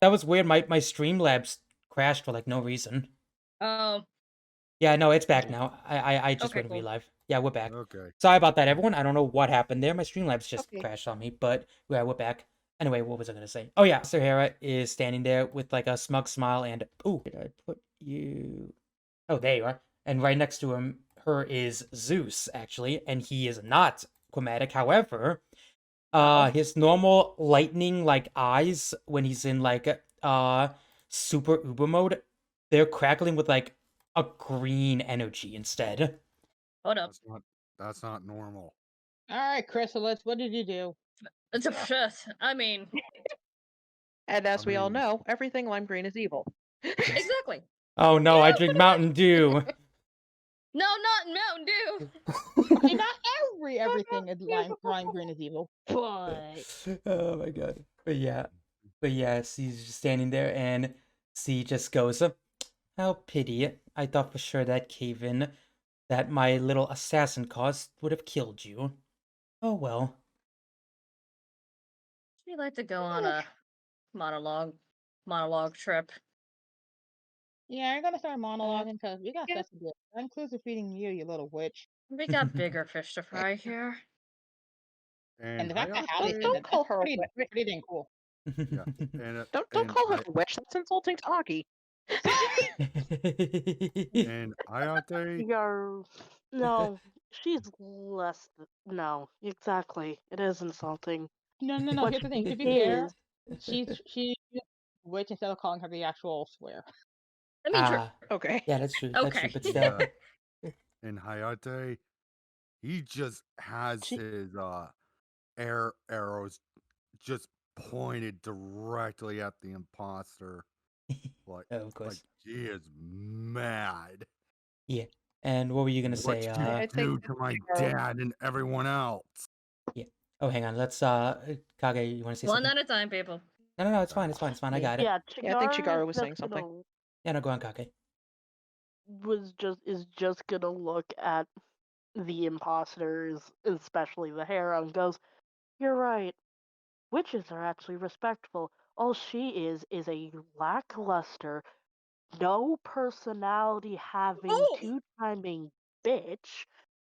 that was weird. My Streamlabs crashed for like no reason. Oh, Yeah, no, it's back now. I just okay, went cool. relive. Yeah, we're back. Okay. Sorry about that, everyone. I don't know what happened there. My Streamlabs just Okay. crashed on me, but yeah, we're back. Anyway, what was I gonna say? Oh yeah, Sir Hera is standing there with like a smug smile and ooh, did I put you? Oh, there you are. And right next to her is Zeus, actually, and he is not chromatic. However, his normal lightning like eyes when he's in like super uber mode, they're crackling with like a green energy instead. Hold up. That's not normal. All right, Chrysalis, what did you do? It's a shit. I mean, And as we all mean- know, everything lime green is evil. exactly. Oh no, Yeah, I drink pretty Mountain Dew. No, not Mountain Dew. I mean, not everything is lime green is evil, but Oh my god. But yeah, she's just standing there and she just goes, how pity. I thought for sure that cave-in that my little assassin caused would have killed you. Oh well. We'd like to go on a monologue trip. yeah, I'm gonna start monologuing because we got stuff to do. That includes defeating you little witch. We got bigger fish to fry here. And the fact that Hayate- Hallie said Don't that, call that's her a pretty, witch. pretty dang cool. Yeah. And, Don't and call her a witch. That's insulting to Aki. And Hayate, No, she's less. No, exactly. It is insulting. No, What here's the thing. To be she fair, is. she's witch instead of calling her the actual swear. I mean, Okay. Yeah, that's true. Okay. That's true, but still. and Hayate, he just has She- his air arrows just pointed directly at the imposter. Like, Oh, of course. he is mad. Yeah. And what were you gonna What say? you I do think to my Hikaru- dad and everyone else? Oh, hang on. Let's Kage, you want to say one something? at a time, people. No, it's fine. It's fine. It's fine. I got it. Yeah, Yeah, I think Chigara Chigara is was just saying something. gonna- Yeah, no, go on, Kage. is just gonna look at the imposters, especially the Hera, and goes, "You're right. Witches are actually respectful. All she is a lackluster, no personality having Oh! two-timing bitch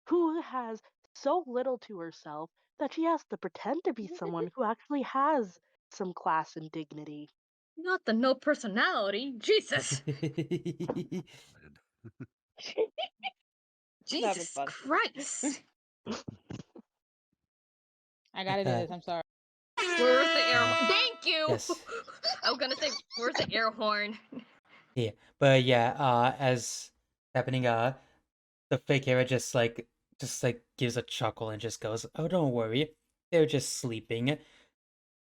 who has so little to herself that she has to pretend to be someone who actually has some class and dignity." Not the no personality. Jesus. Jesus fun. Christ. I gotta do this. I'm sorry. Where's the air horn? Thank you. Yes. I was gonna say, where's the air horn? Yeah, but yeah, as happening, the fake Hera just gives a chuckle and just goes, "Oh, don't worry, they're just sleeping."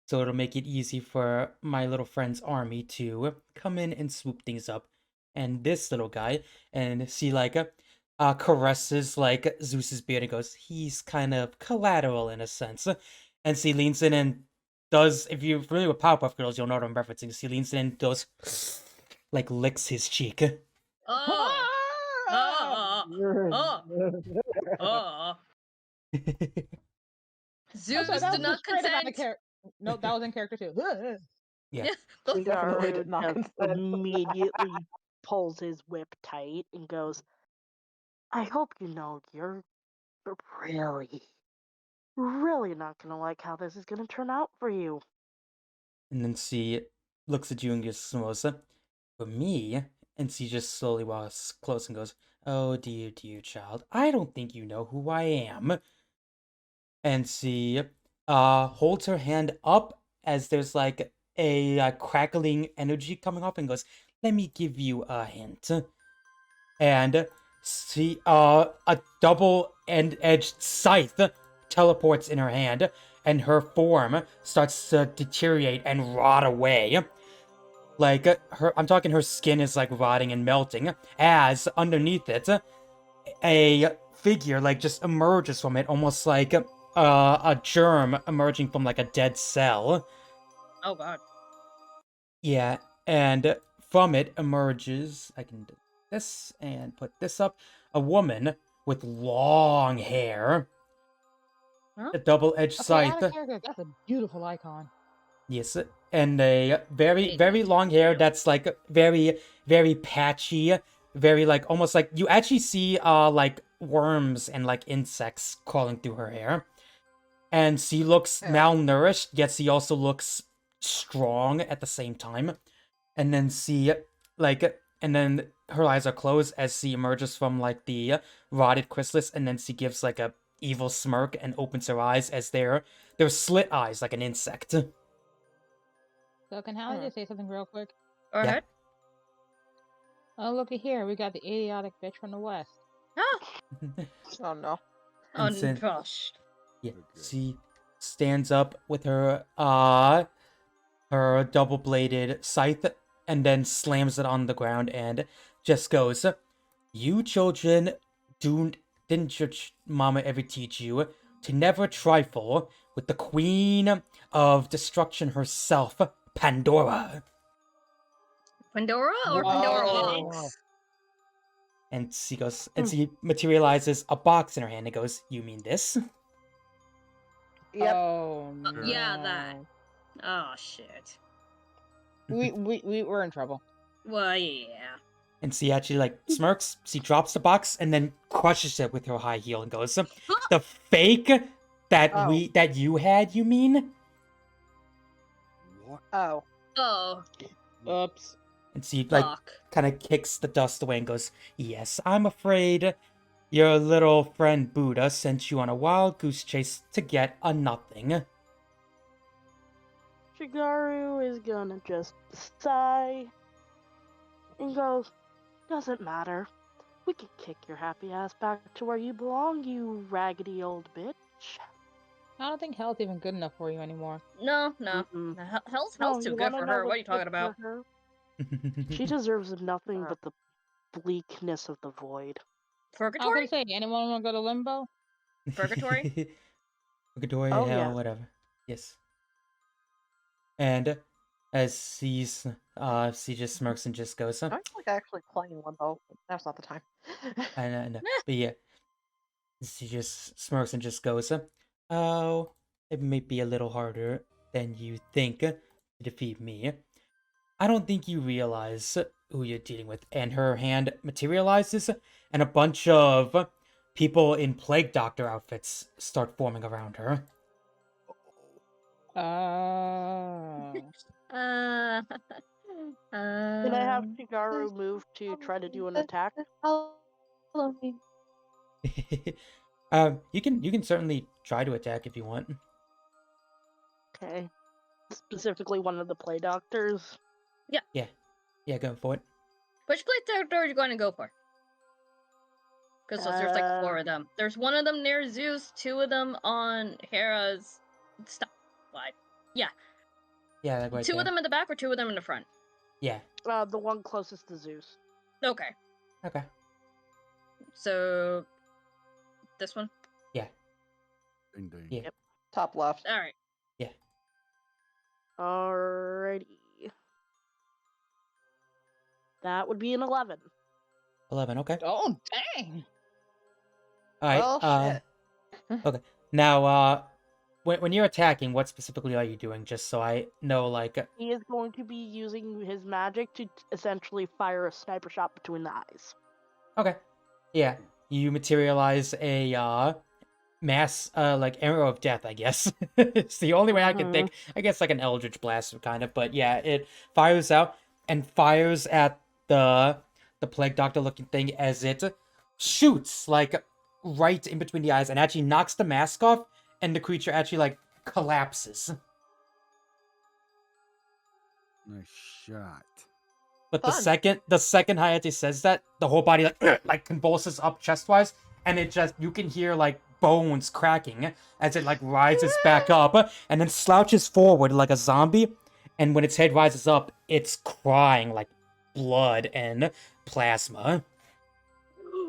So it'll make it easy for my little friend's army to come in and swoop things up. And this little guy, and she caresses like Zeus's beard and goes, "He's kind of collateral in a sense." And she leans in and does, if you're familiar with Powerpuff Girls, you'll know what I'm referencing. She leans in and goes, like licks his cheek. Oh. Oh. Oh. Zeus Also, that did was not straight out of consent. character. No, that was in character too. Yeah. Definitely did Chigara not just consent. immediately pulls his whip tight and goes, "I hope you know you're really, really not gonna like how this is gonna turn out for you." And then she looks at you and goes, "Samosa, for me," and she just slowly walks close and goes, "Oh, dear, dear child, I don't think you know who I am." And she holds her hand up as there's like a crackling energy coming off and goes, "Let me give you a hint." And she a double-edged scythe teleports in her hand, and her form starts to deteriorate and rot away. Like I'm talking, her skin is like rotting and melting, as underneath it, a figure like just emerges from it, almost like a germ emerging from like a dead cell. Oh god. Yeah, and from it emerges, I can do this and put this up, a woman with long hair, Huh? a double-edged Okay, out scythe. of character. That's a beautiful icon. Yes, and a very long hair that's like very patchy, very like almost like you actually see like worms and like insects crawling through her hair. And she looks Yeah. malnourished, yet she also looks strong at the same time. And then she and then her eyes are closed as she emerges from like the rotted chrysalis, and then she gives like a evil smirk and opens her eyes as they're slit eyes like an insect. So can Hallie just say something real quick? Go Yeah. ahead. Oh, looky here. We got the idiotic bitch from the west. Ah! Oh no. Oh, And then- gosh. Yeah, Okay. she stands up with her double-bladed scythe and then slams it on the ground and just goes, "You children didn't your mama ever teach you to never trifle with the queen of destruction herself, Pandora?" Pandora or Pandora Whoa. X? And she goes, and she materializes a box in her hand and goes, "You mean this?" Yep. Oh no. Yeah, that. Oh, shit. We're in trouble. Well, yeah. And she actually like smirks, she drops the box and then crushes it with her high heel and goes, "The fake that Oh. that you had, you mean?" What? Oh. Oh, Oops. And she like fuck. kind of kicks the dust away and goes, "Yes, I'm afraid your little friend Buddha sent you on a wild goose chase to get a nothing." Shigaru is gonna just sigh and goes, "Doesn't matter. We can kick your happy ass back to where you belong, you raggedy old bitch." I don't think health's even good enough for you anymore. No. Mm-mm. Hell's No, too you good wanna for know her. What what's are you talking good about? for her? She deserves nothing but the bleakness of the void. I was Purgatory? gonna say, anyone wanna go to limbo? Purgatory? Purgatory, Oh, hell, yeah. whatever. Yes. And as she just smirks and just goes, I'm like actually playing Limbo. That's not the time. I know, but yeah, she just smirks and just goes, "Oh, it may be a little harder than you think to defeat me. I don't think you realize who you're dealing with." And her hand materializes, and a bunch of people in Plague Doctor outfits start forming around her. Oh. Uh, Can I have um, Shigaru move to try to do an attack? Follow me. You can certainly try to attack if you want. Okay. Specifically one of the play doctors. Yeah, go for it. which place are you going to go for? Because there's like 4 of them. There's one of them near Zeus, 2 of them on Hera's. Stop. Why? Yeah, like right 2 there. of them in the back or 2 of them in the front? Yeah. The one closest to Zeus. Okay. Okay. So. This one? Ding ding. Yeah. Top left. Alright. Alrighty. That would be an 11. 11. Okay. Oh dang. All right. Well, shit. Okay. Now, when you're attacking, what specifically are you doing? Just so I know, like. He is going to be using his magic to essentially fire a sniper shot between the eyes. Okay. Yeah. You materialize a mass like arrow of death, I guess. It's the only way I can think. I guess like an eldritch blast kind of, but yeah, it fires out and fires at the plague doctor looking thing as it shoots like right in between the eyes and actually knocks the mask off, and the creature actually like collapses. Nice shot. But Fun. the second Hayate says that, the whole body like convulses up chest-wise, and it just, you can hear like bones cracking as it like rises back up and then slouches forward like a zombie, and when its head rises up, it's crying like blood and plasma.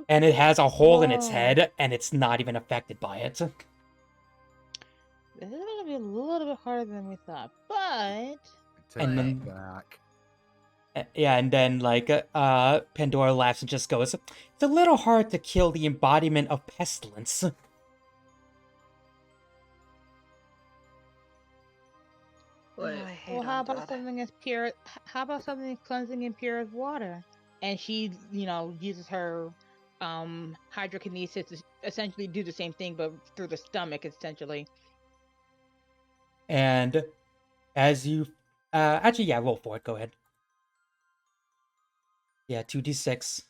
And it has a hole in its Whoa. head, and it's not even affected by it. This is gonna be a little bit harder than we thought, but Take And it then- back. Yeah, and then like Pandora laughs and just goes, "It's a little hard to kill the embodiment of pestilence." Wait. I hate Well, how about undead. something as pure? How about something as cleansing and pure as water? And she, uses her hydrokinesis to essentially do the same thing, but through the stomach, essentially. And as you, actually, yeah, roll for it. Go ahead. Yeah, 2d6.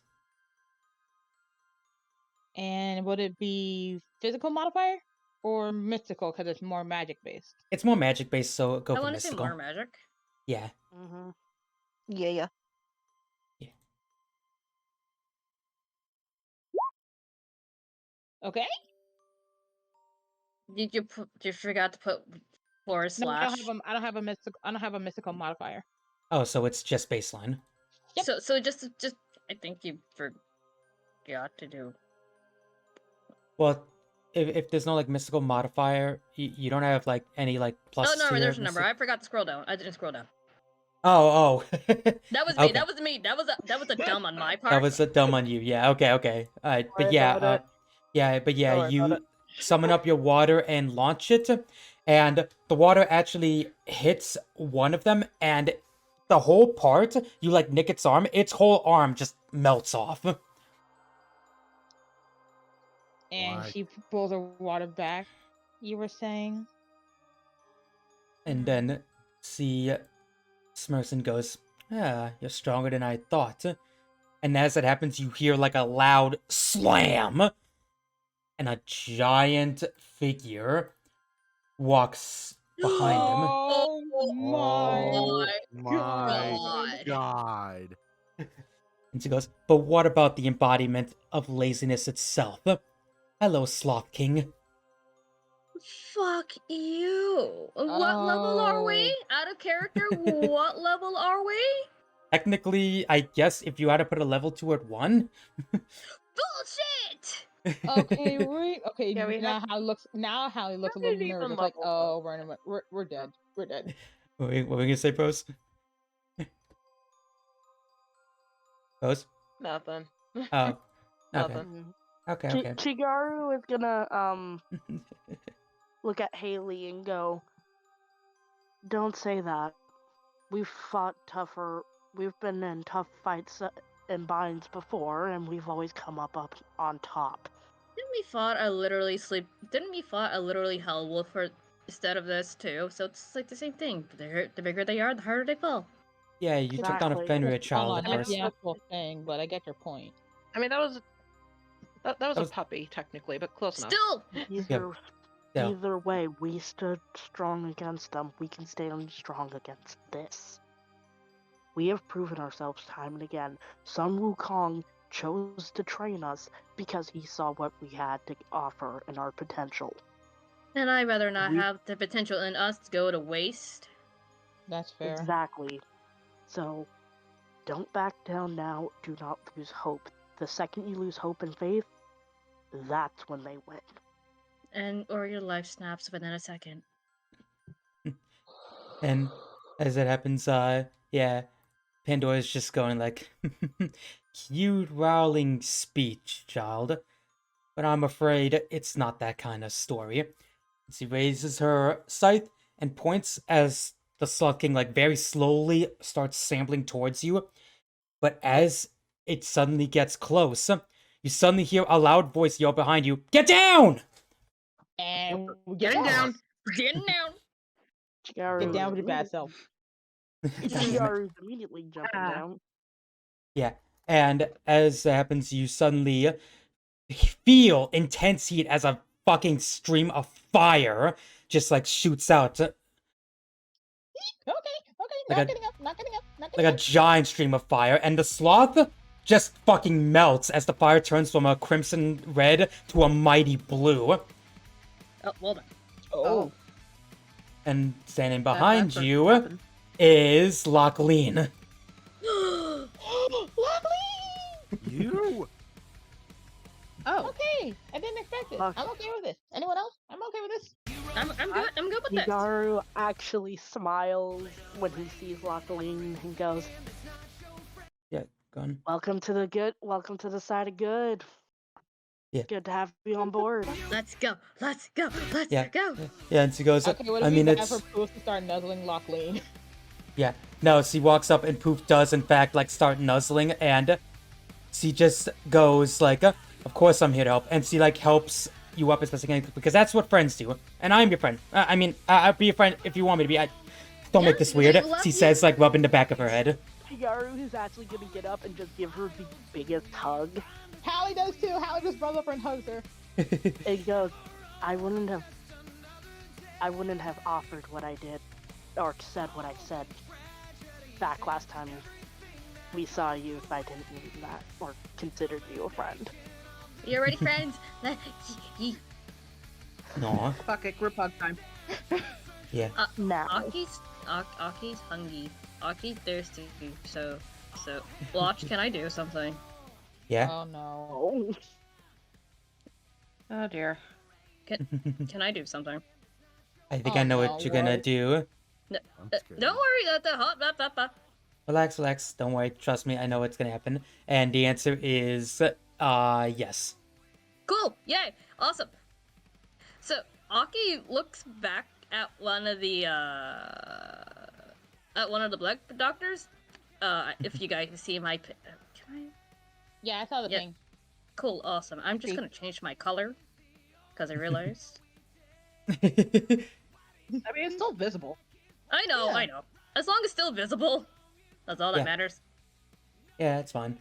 And would it be physical modifier or mystical because it's more magic based? It's more magic based, so go I for want to say mystical. more magic. Yeah. Mm-hmm. Yeah. Okay. Did you forgot to put forward No, slash? I don't have a mystical. I don't have a mystical modifier. Oh, so it's just baseline. Yep. So just I think you forgot to do. Well, if there's no like mystical modifier, you don't have like any like plus. Oh no, to there's your a number. mystic- I forgot to scroll down. I didn't scroll down. Oh. That was me. Okay. That was me. That was a dumb on my part. That was a dumb on you. Yeah. Okay. But Worry yeah. about it. Yeah. Don't worry about You it. summon up your water and launch it, and the water actually hits one of them, and the whole part you like nick its arm. Its whole arm just melts off. And Why? she pulls her water back. You were saying? And then see smirks and goes, "Ah, you're stronger than I thought." And as that happens, you hear like a loud slam, and a giant figure walks behind him. Oh my! Oh my my God. god. And she goes, "But what about the embodiment of laziness itself? Hello, Sloth King." Fuck you. What level are we? Out of character, what level are we? Technically, I guess if you had to put a level to it, 1. Bullshit! Okay, okay. Yeah, we now have- how it looks. Now how he looks a How little did he even nervous. Like, level oh, up? we're dead. We're dead. What were we gonna say, Pose? Pose? Nothing. Oh, okay. Nothing. Okay. Chigaru is gonna look at Haley and go, "Don't say that. We've fought tougher. We've been in tough fights and binds before, and we've always come up on top." Didn't we fought a literally hell wolf for instead of this too? So it's like the same thing. The bigger they are, the harder they fall. Yeah, you took down a Exactly. Fenrir child Oh, at not first. the actual thing, but I get your point. I mean, that was was- a puppy technically, but close enough. Still, Either way, we stood strong against them. We can stand strong against this. We have proven ourselves time and again. Sun Wukong chose to train us because he saw what we had to offer and our potential. and I'd rather not We- have the potential in us go to waste. That's fair. Exactly. So, don't back down now. Do not lose hope. The second you lose hope and faith, that's when they win. Or your life snaps within a second. And as it happens, yeah, Pandora's just going like, cute rowling speech, child. But I'm afraid it's not that kind of story. She raises her scythe and points as the Sloth King, like, very slowly starts sampling towards you. But as it suddenly gets close, you suddenly hear a loud voice yell behind you, "Get down!" And Getting down. Getting down. Get down with your bad self. Chigaru's immediately jumping Ah. down. Yeah, and as that happens, you suddenly feel intense heat as a fucking stream of fire just like shoots out. Okay, Like not a- getting up, not getting up, not Like getting a up. giant stream of fire, and the sloth just fucking melts as the fire turns from a crimson red to a mighty blue. Oh, well done. Oh, And standing behind That's what you happened. is Lachlan. lovely. You? Oh, Okay, I didn't expect it. Fuck. I'm okay with this. Anyone else? I'm okay with this. I'm good. I'm good with this. Chigaru actually smiles when he sees Lachlan and goes, Yeah, gone. "Welcome to the good. Welcome to the side of good." Good to have you on board. Let's go. Let's go. Let's Yeah. go. Yeah, and she goes, Okay, what if I we mean, have it's her proof to start nuzzling Lachlan? yeah. No, she walks up and Poof does in fact like start nuzzling, and she just goes like, "Of course I'm here to help," and she like helps you up as best I can because that's what friends do. And I'm your friend. I mean, I'll be your friend if you want me to be. Don't make Yeah, this we weird. love She you. says like rubbing the back of her head. Chigaru is actually gonna get up and just give her the biggest hug. Hallie does too. Hallie just runs up and hugs her. And goes, I wouldn't have offered what I did, or said what I said back last time we saw you if I didn't mean that, or considered you a friend. You already friends? Aw, Fuck it, group hug time. yeah. Now, Aki's hungry. Aki's thirsty. So, watch. Can I do something? Yeah. Oh no. oh, Oh dear. Can I do something? I think Oh, I know no, what you're gonna what? do. I'm scared. Don't worry. Relax, relax. Don't worry. Trust me. I know what's gonna happen. And the answer is, yes. Cool. Yay. Awesome. So Aki looks back at one of the blood doctors. If you guys see my, can I? Yeah, I saw the Yeah. thing. Cool. Awesome. I'm just See. gonna change my color because I realized. I mean, it's still visible. I know. Yeah. I know. As long as it's still visible, that's all that Yeah. matters. Yeah, it's fine.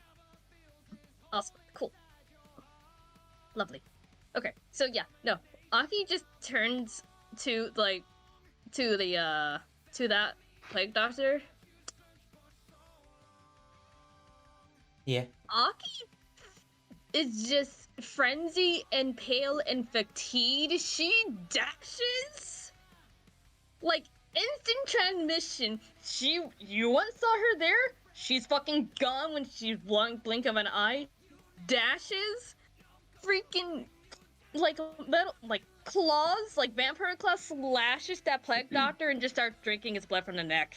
Awesome. Cool. Lovely. Okay. So yeah, no. Aki just turns to that plague doctor. Yeah. Aki is just frenzy and pale and fatigued. She dashes like instant transmission. You once saw her there. She's fucking gone when she blink of an eye. Dashes, freaking like metal, like claws, like vampire claws, slashes that plague doctor and just starts drinking his blood from the neck.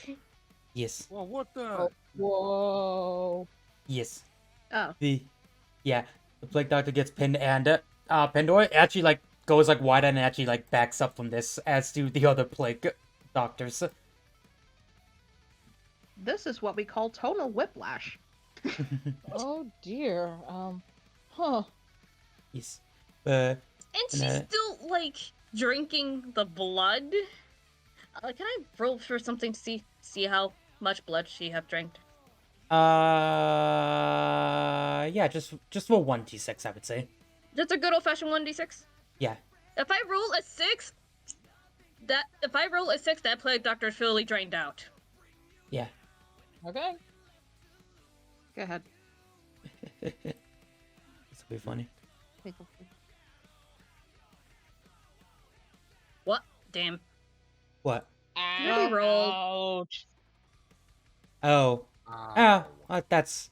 Yes. Well, what the? Oh, whoa. Yes. Oh. The plague doctor gets pinned, and Pandora actually like goes like wide and actually like backs up from this, as do the other plague doctors. This is what we call tonal whiplash. Oh dear. Huh. Yes. And she's Uh, still like drinking the blood. Can I roll for something to see how much blood she have drank? Yeah, just roll 1d6, I would say. Just a good old fashioned 1d6. Yeah. If I roll a 6, that plague doctor is fully drained out. Yeah. Okay. Go ahead. This will be funny. What? Damn. What? Reroll. Ouch. Oh. Ah, Oh, that's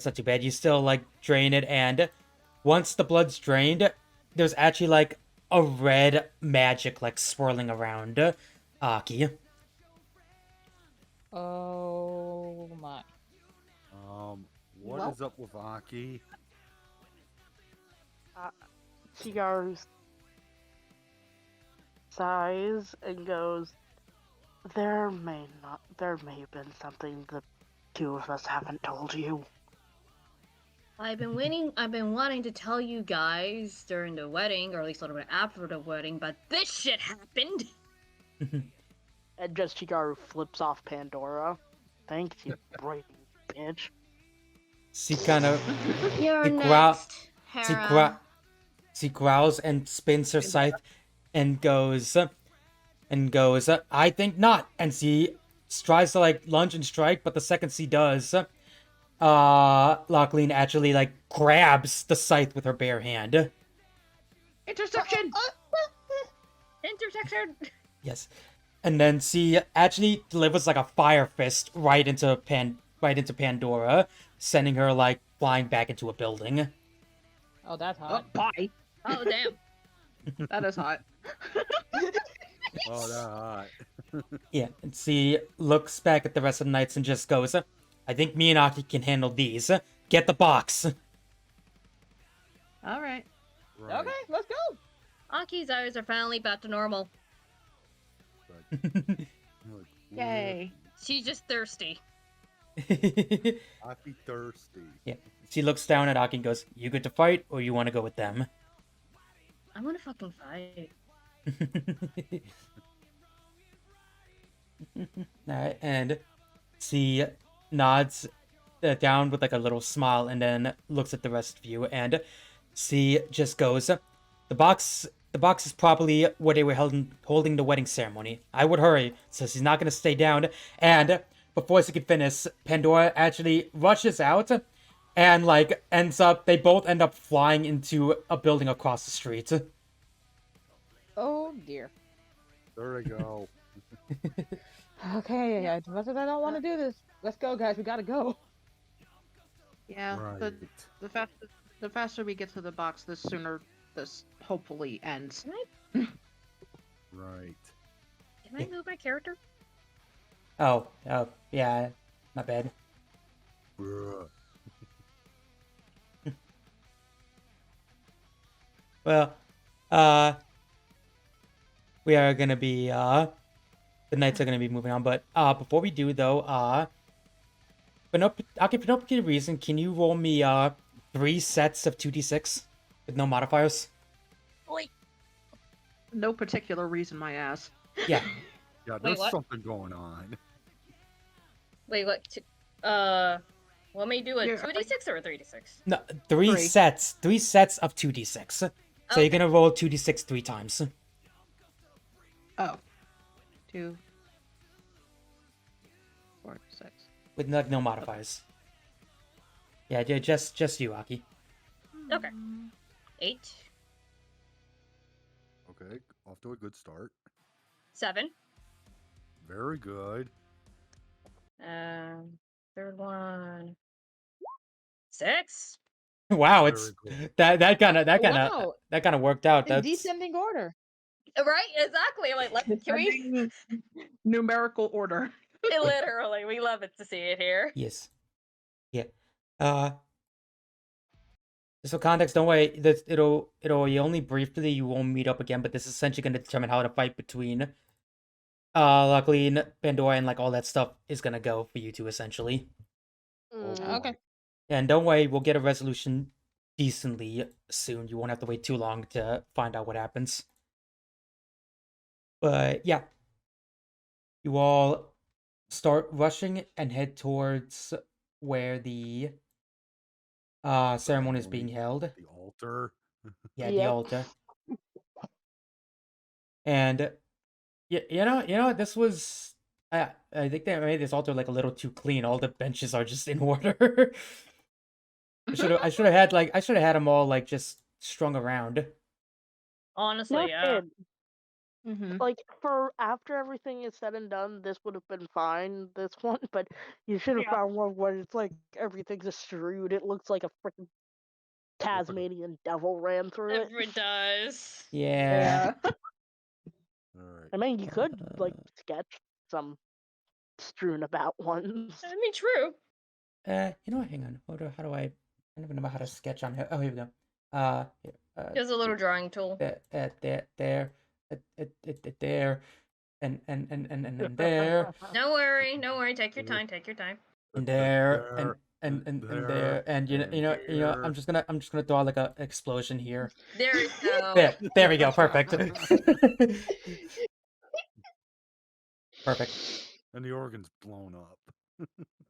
not too bad. You still like drain it, and once the blood's drained, there's actually like a red magic like swirling around Aki. Oh my. What is Well- up with Aki? Chigaru sighs and goes, there may have been something the two of us haven't told you. I've been wanting to tell you guys during the wedding, or at least a little bit after the wedding, but this shit happened. And just Chigaru flips off Pandora. Thanks, you brainy bitch. She kind of You're She growl- next, she, Hera. she growls and spins her scythe and goes, I think not. And she tries to like lunge and strike, but the second she does, Lachlan actually like grabs the scythe with her bare hand. Interception! Intersection. Yes. And then she actually delivers like a fire fist right into Pandora, sending her like flying back into a building. Oh, that's Oh, hot. bye. Oh damn. That is hot. Oh, that hot. Yeah, and she looks back at the rest of the knights and just goes, I think me and Aki can handle these. Get the box. All right. Right. Okay, let's go. Aki's eyes are finally back to normal. You're like, Yay. She's just thirsty. Aki thirsty. Yeah. She looks down at Aki and goes, "You good to fight, or you want to go with them?" I want to fucking fight. Alright, and she nods down with like a little smile, and then looks at the rest of you, and she just goes, "The box is probably where they were holding the wedding ceremony. I would hurry, so she's not gonna stay down." And before she can finish, Pandora actually rushes out, and like they both end up flying into a building across the street. Oh dear. There we go. Okay, as much as I don't want to do this, let's go, guys. We gotta go. Yeah, Right. the faster we get to the box, the sooner this hopefully ends. Right. Can I move my character? Oh, yeah, not bad. Bruh. Well, we are gonna be, the knights are gonna be moving on, but, before we do, though, Pinocchio reason, can you roll me, 3 sets of 2d6 with no modifiers? No particular reason, my ass. Yeah. Yeah, Wait, there's what? something going on. Wait, what? Want me to do a Here, 2d6 or a 3d6? No, 3 Three. sets. 3 sets of 2d6. So Okay. you're gonna roll 2d6 3 times. Oh. 2, 4, 6. With no modifiers. Yeah, just you, Aki. Okay. 8, Okay, off to a good start. 7. Very good. Third one. 6. Wow, Very it's good. that Wow. kind of worked out. In That's descending order. Right? Exactly. Like, can we? Descending numerical order. Literally, we love it to see it here. yes. Yeah. Just for context, don't worry. This it'll you only briefly you won't meet up again, but this is essentially gonna determine how the fight between luckily Pandora and like all that stuff is gonna go for you two essentially. Oh, Okay. And don't worry, we'll get a resolution decently soon. You won't have to wait too long to find out what happens. But yeah. You all start rushing and head towards where the ceremony is being held. The altar. Yeah, the Yep. altar. And you know, this was I think they made this altar like a little too clean. All the benches are just in order. I should have had them all like just strung around. Honestly, No yeah. kid. Mm-hmm. Like, for after everything is said and done, this would have been fine, this one, but you should have found one where it's like everything's just strewed. It looks like a freaking Tasmanian devil ran through it. It does. Yeah. All right. I mean, you could, like, sketch some strewn about ones. I mean, true. You know what? Hang on. How do I don't even know how to sketch on here. Oh, here we go. Here, There's a little drawing tool. there, there, and there, No worry. Take your time. and there, and there, and you know, I'm just gonna draw like a explosion here. There you go. There we go. Perfect. Perfect. And the organ's blown up.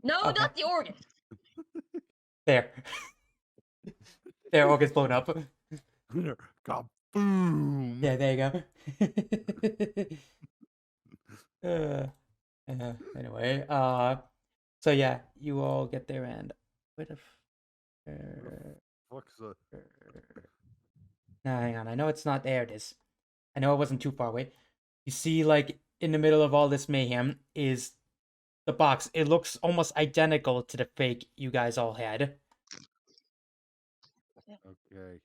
No, Okay. not the organ. There. There, all gets blown up. Kaboom! Yeah, there you go. Anyway, so yeah, you all get there and where the Fuck's the... no, hang on. I know it's not there. It is. I know it wasn't too far away. You see, like in the middle of all this mayhem is the box. It looks almost identical to the fake you guys all had. Okay.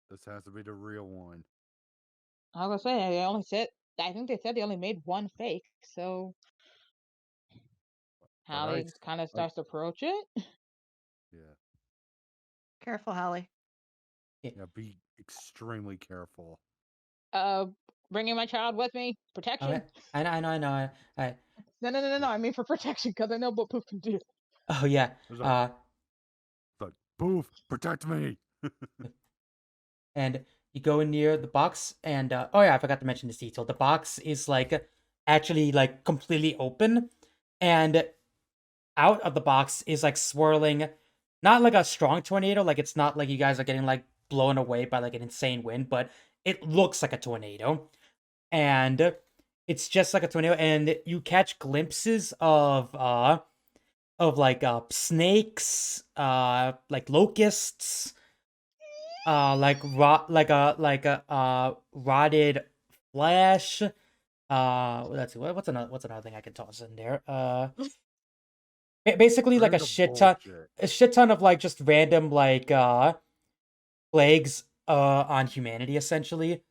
This has to be the real one. I was gonna say I think they said they only made one fake, so Hallie Alright. kind of starts to approach it. Yeah. Careful, Hallie. Yeah, be extremely careful. Bringing my child with me, protection. Okay. I know. No. I mean for protection, because I know what Poof can do. Oh yeah. There's a like, Boof, protect me. And you go in near the box, and oh yeah, I forgot to mention this detail. The box is like actually like completely open, and out of the box is like swirling, not like a strong tornado, like it's not like you guys are getting like blown away by like an insane wind, but it looks like a tornado, and it's just like a tornado, and you catch glimpses of like snakes, like locusts, like a rotted flesh. Let's see, what's another thing I can toss in there? Basically like Random bullshit. a shit ton of like just random like plagues on humanity essentially.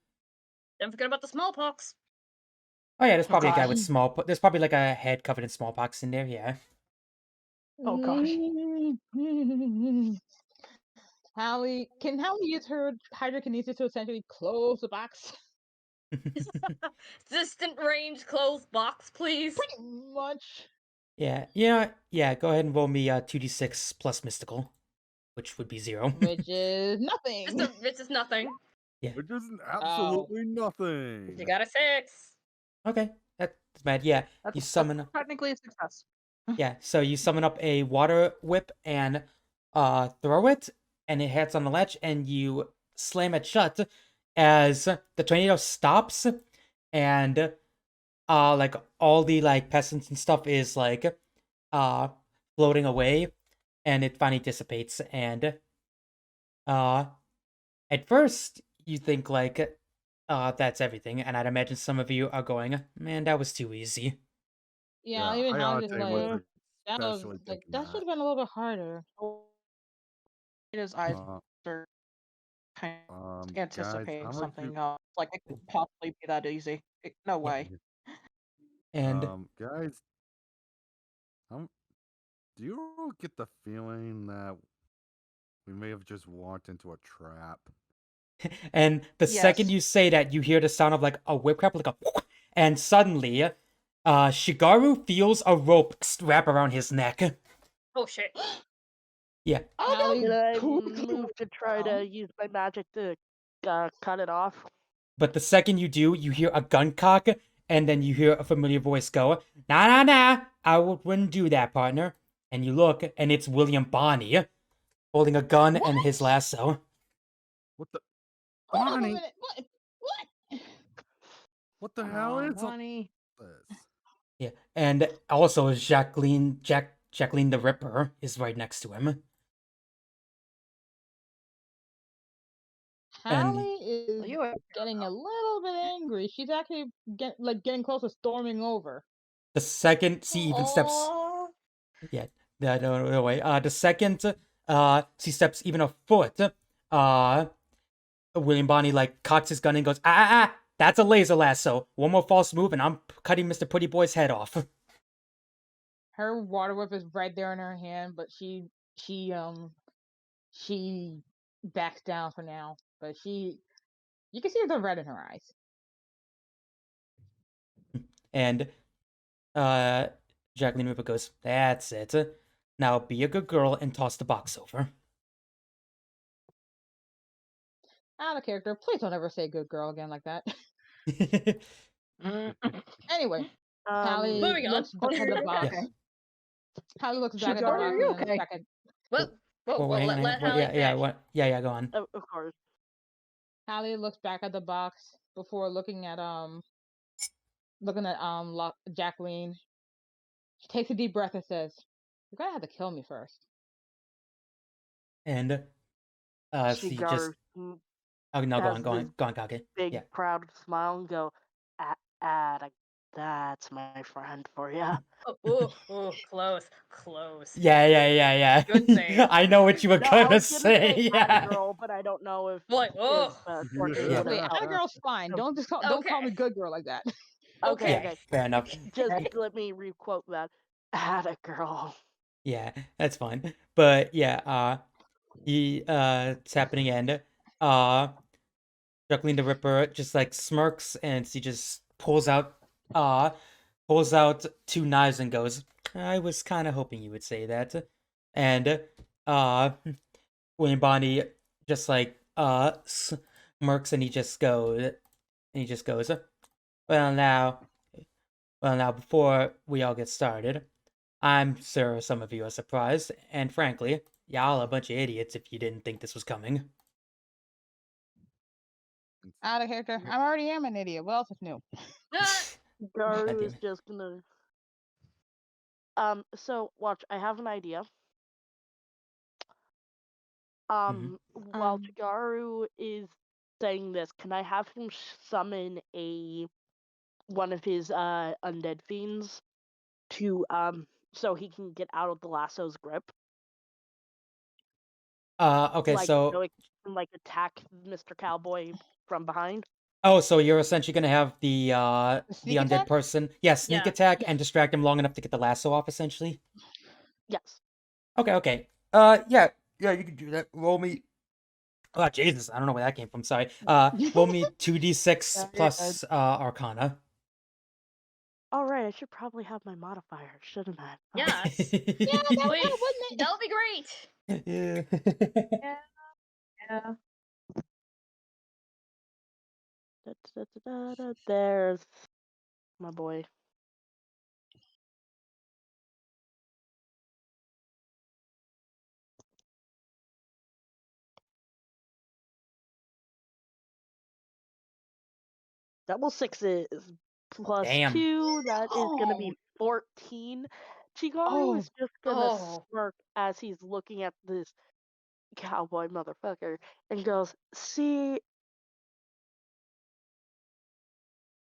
Don't forget about the smallpox. Oh yeah, there's probably a guy gosh. with there's probably like a head covered in smallpox in there. Yeah. Oh gosh. Can Hallie use her hydrokinesis to essentially close the box? Distant range closed box, please. Pretty much. Yeah. Go ahead and roll me 2d6 plus mystical, which would be 0. Which is nothing. It's just nothing. Which is absolutely You nothing. got a 6. Okay, that's bad. Yeah, you summon. That's technically a success. Yeah, so you summon up a water whip and throw it, and it hits on the ledge, and you slam it shut as the tornado stops, and like all the like peasants and stuff is like floating away, and it finally dissipates, and at first you think like that's everything, and I'd imagine some of you are going, man, that was too easy. Yeah, even I Hallie's honestly like, was that was especially like thinking that should have been a little bit harder. His eyes Uh, are kind of guys, anticipating how much something else. Like it could possibly be that easy. No Yeah. way. And guys, do you all get the feeling that we may have just walked into a trap? and the second Yes. you say that, you hear the sound of like a whip crack, like a, and suddenly, Shigaru feels a rope wrap around his neck. Oh shit. Yeah, Hallie Can I poops move to try to use my magic to cut it off? but the second you do, you hear a gun cock, and then you hear a familiar voice go, nah, wouldn't do that, partner. And you look, and it's William Bonney, holding a gun and his lasso. What the Hold up a Bonnie? minute. What? What the hell is all Bonnie. this? Yeah, and also Jacqueline the Ripper is right next to him. Hallie Are is you a getting a little bit angry. She's actually getting close to storming over. The second she even steps, Aw. yeah, no way. The second she steps even a foot, William Bonney like cocks his gun and goes, that's a laser lasso. One more false move and I'm cutting Mr. Pretty Boy's head off. Her water whip is right there in her hand, but she backs down for now. But you can see the red in her eyes. And Jacqueline Ripper goes, that's it. Now be a good girl and toss the box over. Out of character. Please don't ever say good girl again like that. Anyway, Hallie Moving on. looks back at the box. Okay. Hallie looks back at the Shigaru, box are and you then looks okay? back at Let What, Hallie finish. yeah, go on. Of course. Hallie looks back at the box before looking at Jacqueline. She takes a deep breath and says, "You're gonna have to kill me first." And she just, Shigaru oh no, has go this on, Kage. big Yeah. proud smile and go, that's my friend for ya. Close. Yeah. Good save. I know what you were No, I gonna was gonna say say. Yeah. girl, but I don't know if Like, Courtney Yeah. would Wait, have Atta girl's fine. Don't call Okay. me good girl like that. Okay, Okay. Yeah, fair enough. Just let me requote that. Atta girl. Yeah, that's fine. But yeah, it's happening, and Jacqueline the Ripper just like smirks and she just pulls out two knives and goes, I was kind of hoping you would say that. And uh William Bonney just like smirks and he just goes, well now before we all get started, I'm sure some of you are surprised, and frankly, y'all are a bunch of idiots if you didn't think this was coming. Out of character. I already am an idiot. What else is new? Garu God damn is it. just gonna. So watch. I have an idea. While Chigaru is saying this, can I have him summon one of his undead fiends to so he can get out of the lasso's grip? Okay, Like so so it can like attack Mr. Cowboy from behind. so you're essentially gonna have the The sneak undead attack? person, yeah, sneak Yeah. attack and distract him long enough to get the lasso off, essentially. Yes. Okay. Yeah, you can do that. Roll me. Oh Jesus, I don't know where that came from. Sorry. Roll me 2d6 Yeah, you're plus Arcana. All right, I should probably have my modifier, shouldn't I? Yes. Yeah, that Wait, would, wouldn't it? that would be great. Yeah. Yeah. There's my boy. Double sixes plus Damn. 2, that is gonna be Oh, 14. Chigaru oh, is just gonna Oh. smirk as he's looking at this cowboy motherfucker and goes, see,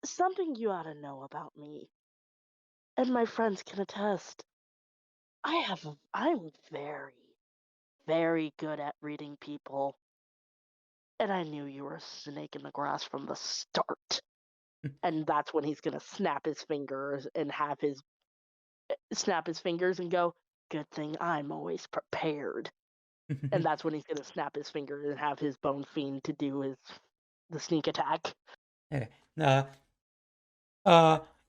something you ought to know about me, and my friends can attest. I'm very, very good at reading people, and I knew you were a snake in the grass from the start. And that's when he's gonna snap his fingers and go, good thing I'm always prepared. And that's when he's gonna snap his fingers and have his bone fiend to do the sneak attack. Okay.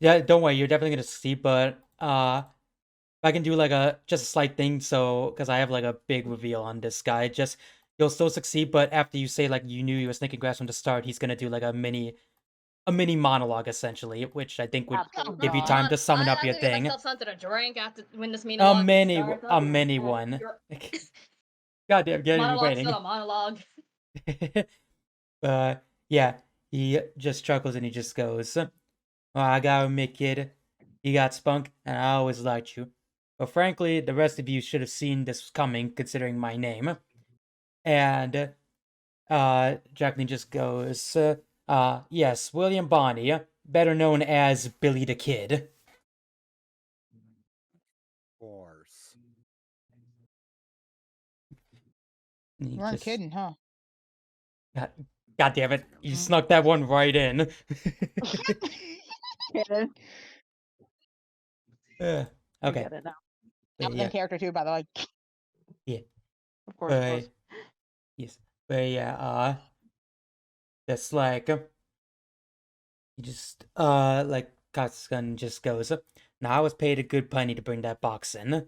Yeah, don't worry, you're definitely gonna succeed, but I can do like just a slight thing, so because I have like a big reveal on this guy, just you'll still succeed, but after you say like you knew you were snaking grass from the start, he's gonna do like a mini monologue essentially, which I think would Absolutely. give you God. time to summon up I your have to get thing. myself something to drink after when this A monologue mini starts. a mini one. Goddamn, getting me Monologue's waiting. not a monologue. Yeah, he just chuckles and he just goes, well, I gotta admit, kid, you got spunk, and I always liked you. But frankly, the rest of you should have seen this coming, considering my name. And, Jacqueline just goes, yes, William Bonney, better known as Billy the Kid. Of course. And he You weren't just, kidding, huh? God damn it, you snuck that one right in. Kidding. Okay. Get it now. I But was yeah, in character too, by the way. yeah. Of course. Of course. But, yes. But yeah, that's like, he just, like, Katsugan just goes, now I was paid a good penny to bring that box in,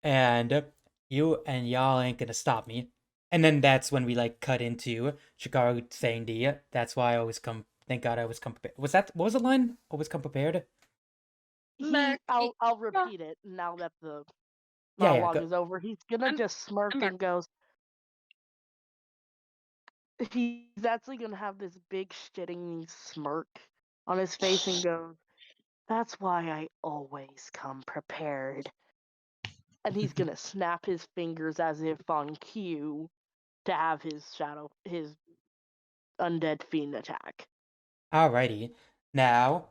and you and y'all ain't gonna stop me. And then that's when we, like, cut into Shikaru saying that's why I always come, thank God I always come prepared. What was the line? Always come prepared? I'll repeat it now that the Yeah, monologue is over. He's gonna just smirk and goes. He's actually gonna have this big shitting smirk on his face and goes, that's why I always come prepared. And he's gonna snap his fingers as if on cue to have his undead fiend attack. Alrighty. Now,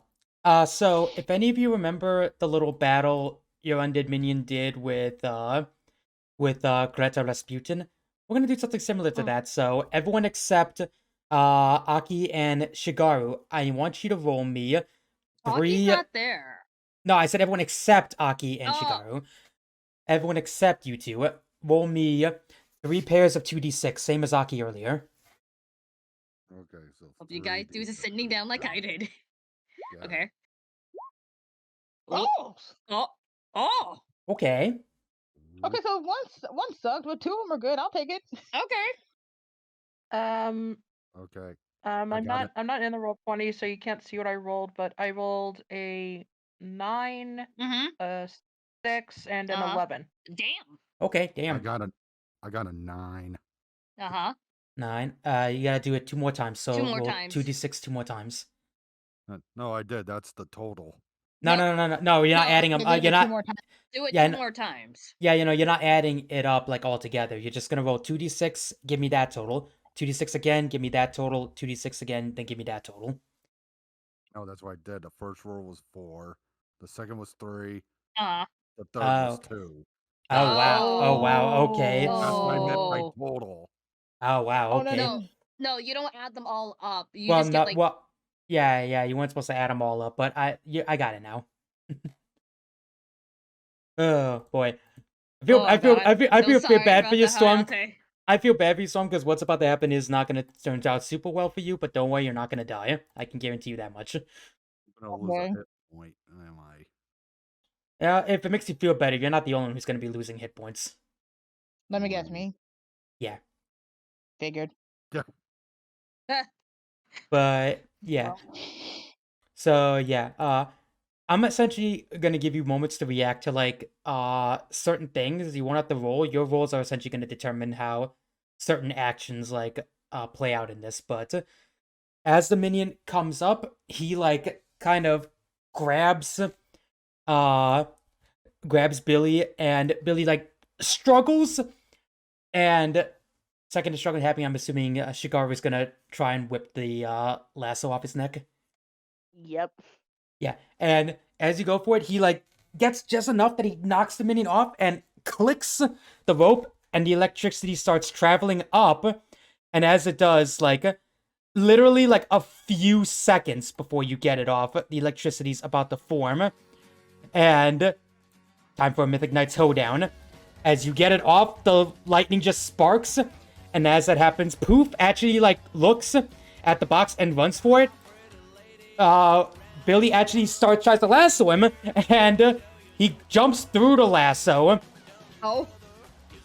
so if any of you remember the little battle your undead minion did with Greta Rasputin, we're gonna do something similar to that. So everyone except Aki and Shigaru, I want you to roll me Aki's 3. not there. No, I said everyone except Aki and Oh. Shigaru. Everyone except you two, roll me 3 pairs of 2d6, same as Aki earlier. Okay, so Hope you guys do the sending down like I did. Yeah. Okay. Oh. Oh. Okay. Okay, so one sucked, but two of them are good. I'll take it. Okay. Okay. I'm got not it. I'm not in the roll 20, so you can't see what I rolled, but I rolled a 9, Mm-hmm. a 6, and an Uh-huh. 11. Damn. Okay, I damn. got a 9. Uh-huh. 9. You gotta do it 2 more times. So Two more roll times. 2d6 2 more times. No, I did. That's the total. No, you're not No, adding them. Yeah, do You're it two not. more times. Do it Yeah, two more times. Yeah, you're not adding it up like all together. You're just gonna roll 2d6, give me that total. 2d6 again, give me that total. 2d6 again, then give me that total. Oh, that's what I did. The first roll was 4. The second was 3. Uh-huh. The third was Okay. 2. Oh wow. Oh wow. Okay. That's what I meant by Oh. total. Oh wow. Oh no, Okay. No. No, you don't add them all up. You Well, just get no. like Well, yeah. You weren't supposed to add them all up, but I got it now. Oh boy. I God. I'm so feel sorry bad for about you, that, Storm. Hayate. I feel bad for you, Storm, because what's about to happen is not gonna turn out super well for you. But don't worry, you're not gonna die. I can guarantee you that much. I'm gonna lose a Okay. hit point. Am I? Yeah, if it makes you feel better, you're not the only one who's gonna be losing hit points. Let me guess, me. Yeah. Figured. But yeah. So yeah, I'm essentially gonna give you moments to react to like certain things. You won't have to roll. Your rolls are essentially gonna determine how certain actions like play out in this. But as the minion comes up, he like kind of grabs uh grabs Billy, and Billy like struggles, and second to struggle happening, I'm assuming Shigaru's gonna try and whip the lasso off his neck. Yep. Yeah, and as you go for it, he like gets just enough that he knocks the minion off and clicks the rope, and the electricity starts traveling up. And as it does, like literally like a few seconds before you get it off, the electricity's about to form, and time for a Mythic Knight's Hoedown. As you get it off, the lightning just sparks, and as that happens, Poof actually like looks at the box and runs for it. Billy actually tries to lasso him, and he jumps through the lasso. Oh.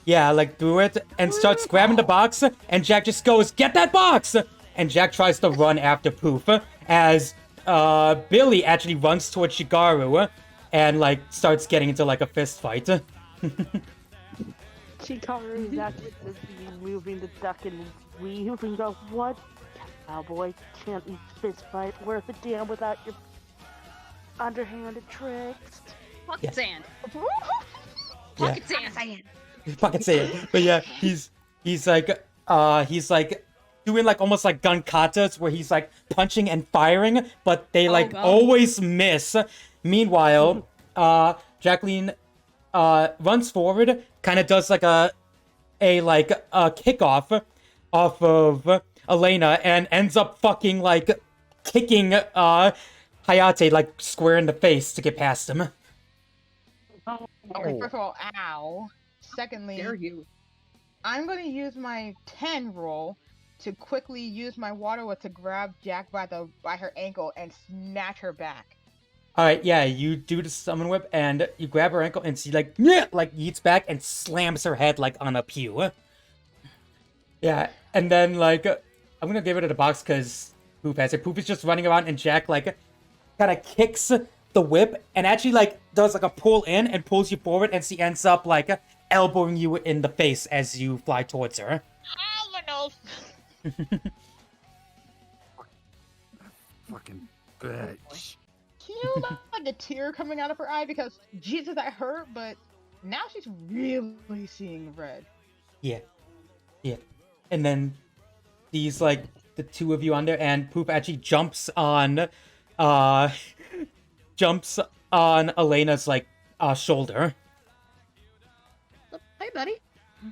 Yeah, like through it, and starts grabbing the box, and Jack just goes, "Get that box!" And Jack tries to run after Poof, as Billy actually runs towards Shigaru, and like starts getting into like a fist fight. Chikaru is actually busy moving the duck and weave and go, what? Cowboy can't you fist fight worth a damn without your underhanded tricks? Pocket sand. Yeah. Pocket sand. Fucking say it. But yeah, he's like doing like almost like gun katas where he's like punching and firing, but they like God. always miss. Meanwhile, Jacqueline runs forward, kind of does like a kickoff off of Elena, and ends up fucking like kicking Hayate like square in the face to get past him. Okay, first of all, ow. Secondly, Dare you? I'm going to use my 10 roll to quickly use my water whip to grab Jack by her ankle and snatch her back. Alright, yeah, you do the summon whip, and you grab her ankle, and she like yeets back and slams her head like on a pew. Yeah, and then like I'm gonna give it to the box because Poop has it. Poop is just running around, and Jack like kind of kicks the whip and actually like does like a pull in and pulls you forward, and she ends up like elbowing you in the face as you fly towards her. Ow, my nose! Fucking bitch. You know, like a tear coming out of her eye because Jesus, that hurt, but now she's really seeing red. Yeah. And then these like the two of you on there, and Poop actually jumps on Elena's like shoulder. Hey, buddy.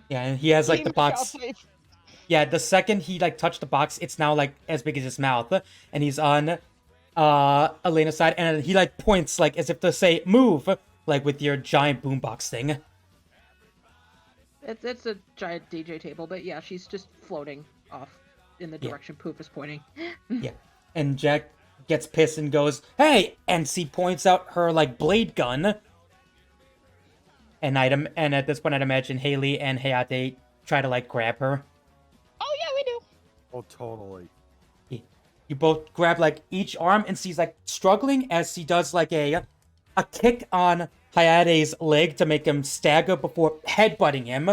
Yeah, and he has like the Team box. Shellfish. Yeah, the second he like touched the box, it's now like as big as his mouth, and he's on Elena's side, and he like points like as if to say move, like with your giant boombox thing. It's a giant DJ table, but yeah, she's just floating off in the Yeah. direction Poof is pointing. Yeah. And Jack gets pissed and goes, "Hey!" And she points out her like blade gun. And at this point I'd imagine Haley and Hayate try to like grab her. Oh yeah, we do. Oh, totally. You both grab like each arm, and she's like struggling as she does like a kick on Hayate's leg to make him stagger before headbutting him,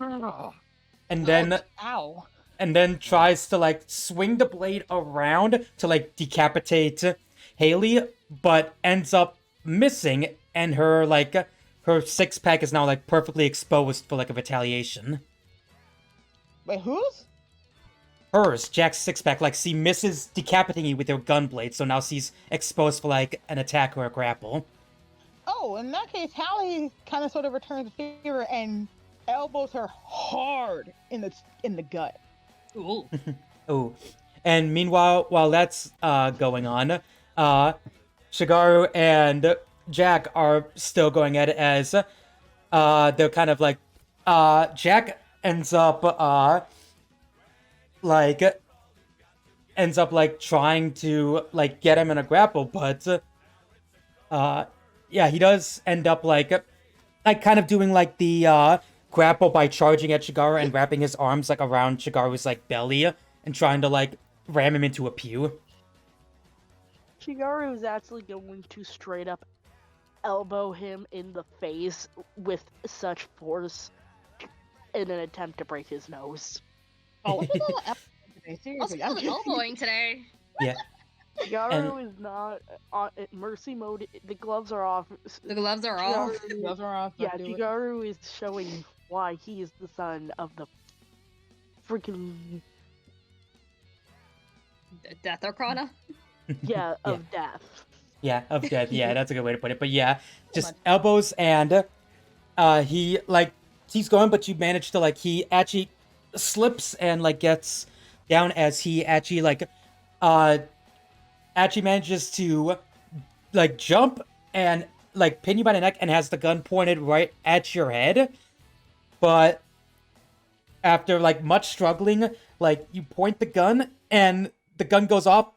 and then Ouch. Ow. and then tries to like swing the blade around to like decapitate Haley, but ends up missing, and her six-pack is now like perfectly exposed for like a retaliation. Wait, whose? Hers, Jack's six-pack, like she misses decapitating you with her gun blade, so now she's exposed for like an attack or a grapple. Oh, in that case, Hallie kind of sort of returns the favor and elbows her hard in the gut. Ooh. Oh, and meanwhile, while that's going on, Shigaru and Jack are still going at it as they're kind of like Jack ends up trying to like get him in a grapple, but yeah, he does end up like kind of doing like the grapple by charging at Shigaru and wrapping his arms like around Shigaru's like belly and trying to like ram him into a pew. Shigaru is actually going to straight up elbow him in the face with such force in an attempt to break his nose. Oh, what's with all the elbows today? What's Seriously, with I'm all the elbowing today? Yeah. Shigaru is not on mercy mode. The gloves are off. The gloves are off. Shigaru- Those are off. Yeah, Let's do it. Shigaru is showing why he is the son of the freaking Death Arcana? of death. Yeah, of death. Yeah, that's a good way to put it. But yeah, just much. elbows, and he like he's going, but you manage to like he actually slips and like gets down as he actually like actually manages to like jump and like pin you by the neck and has the gun pointed right at your head. But after like much struggling, like you point the gun and the gun goes off,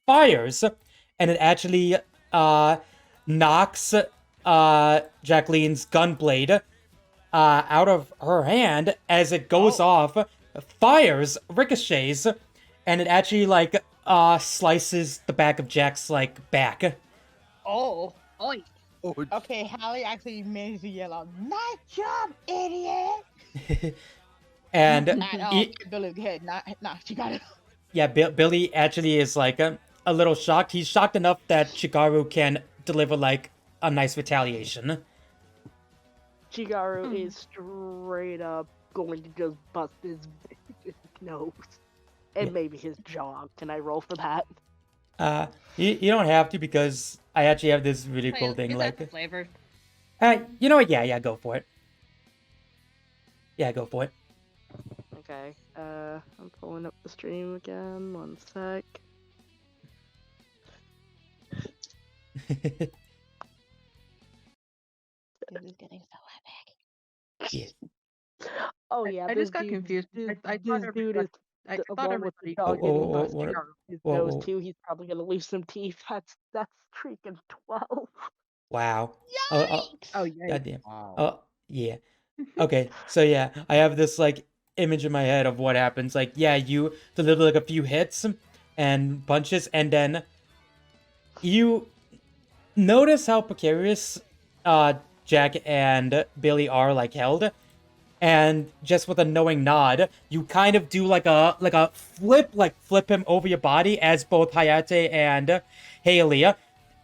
fires, and it actually knocks Jacqueline's gunblade out of her hand as it goes off, fires, ricochets, and it actually like slices the back of Jack's like back. Oh. Oi. Oh, Okay, Hallie actually managed to yell out, "Nice job, idiot!" And Not Billy, go ahead. Not she got it. yeah, Billy actually is like a little shocked. He's shocked enough that Shigaru can deliver like a nice retaliation. Shigaru is straight up going to just bust his nose and maybe his jaw. Can I roll for that? You don't have to, because I actually have this really cool Wait, thing is like that flavor? you know what, yeah, go for it. Yeah, go for Okay. I'm pulling up the stream again. 1 sec. it. This is getting so epic. Yeah. Oh yeah, I this just got dude- confused. This, I this thought dude is I the thought one with the everybody dog Oh, in oh, his what- his whoa, nose whoa. too. He's probably gonna lose some teeth. That's freaking 12. Wow. Yikes! Oh yeah. Goddamn. wow. Oh, yeah. Okay, so yeah, I have this like image in my head of what happens. Like, yeah, you deliver like a few hits and punches, and then you notice how precarious Jack and Billy are like held, and just with a knowing nod, you kind of do like a flip him over your body as both Hayate and Haley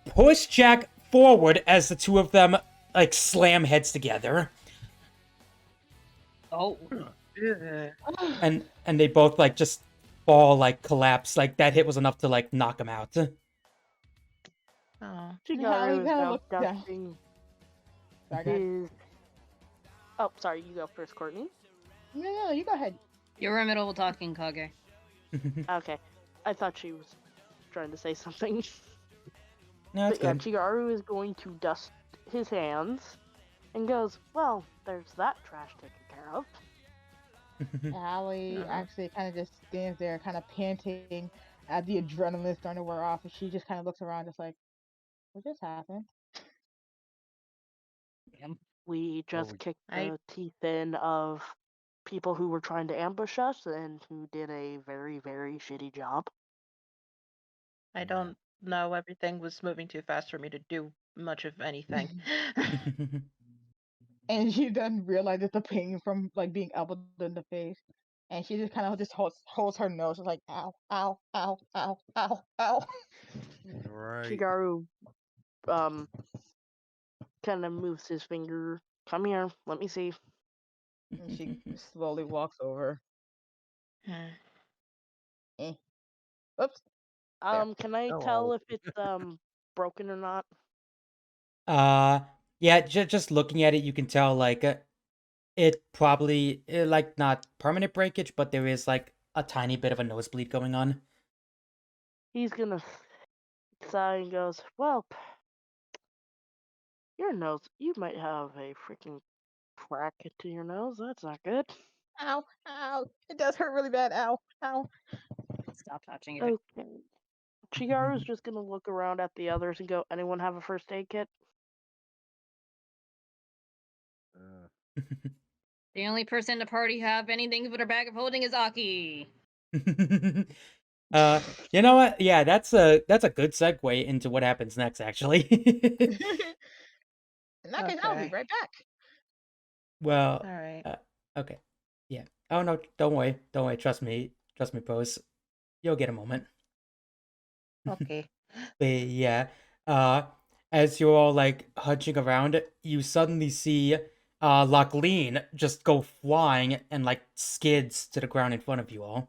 push Jack forward as the two of them like slam heads together. Oh. And they both like just fall, like collapse. Like that hit was enough to like knock him out. Oh. Shigaru Hallie is kinda now looked down. dusting Sorry, go ahead. his. Oh, sorry. You go first, Courtney. No, you go ahead. You were in the middle of talking, Kage. Okay. I thought she was trying to say something. No, that's But yeah, good. Chigaru is going to dust his hands and goes, "Well, there's that trash taken care of." Allie Uh-huh. actually kind of just stands there, kind of panting as the adrenaline starting to wear off, and she just kind of looks around, just like, "What just happened?" We Well, just we kicked I the teeth in of people who were trying to ambush us and who did a very, very shitty job. I Yeah. don't know. Everything was moving too fast for me to do much of anything. And she doesn't realize it's the pain from like being elbowed in the face, and she just kind of just holds her nose, just like, "Ow, ow, ow, ow, ow, ow." Right. Chigaru um kind of moves his finger. Come here, let me see. And she slowly walks over. Eh. Oops. There. Can I tell Hello. if it's broken or not? Yeah, just looking at it, you can tell like it probably like not permanent breakage, but there is like a tiny bit of a nosebleed going on. He's gonna sigh and goes, "Well, your nose, you might have a freaking crack into your nose. That's not good." Ow, ow. It does hurt really bad. Ow, ow. Stop touching it. Okay. Chigaru's just gonna look around at the others and go, "Anyone have a first aid kit?" The only person in the party have anything but her bag of holding is Aki. You know what? Yeah, that's a good segue into what happens next, actually. In that case, I'll be Okay. right back. Well, All right. okay, yeah. Oh no, don't worry. Trust me, Pose. You'll get a moment. Okay. But yeah, uh, as you're all like hunching around, you suddenly see Lachlan just go flying and like skids to the ground in front of you all.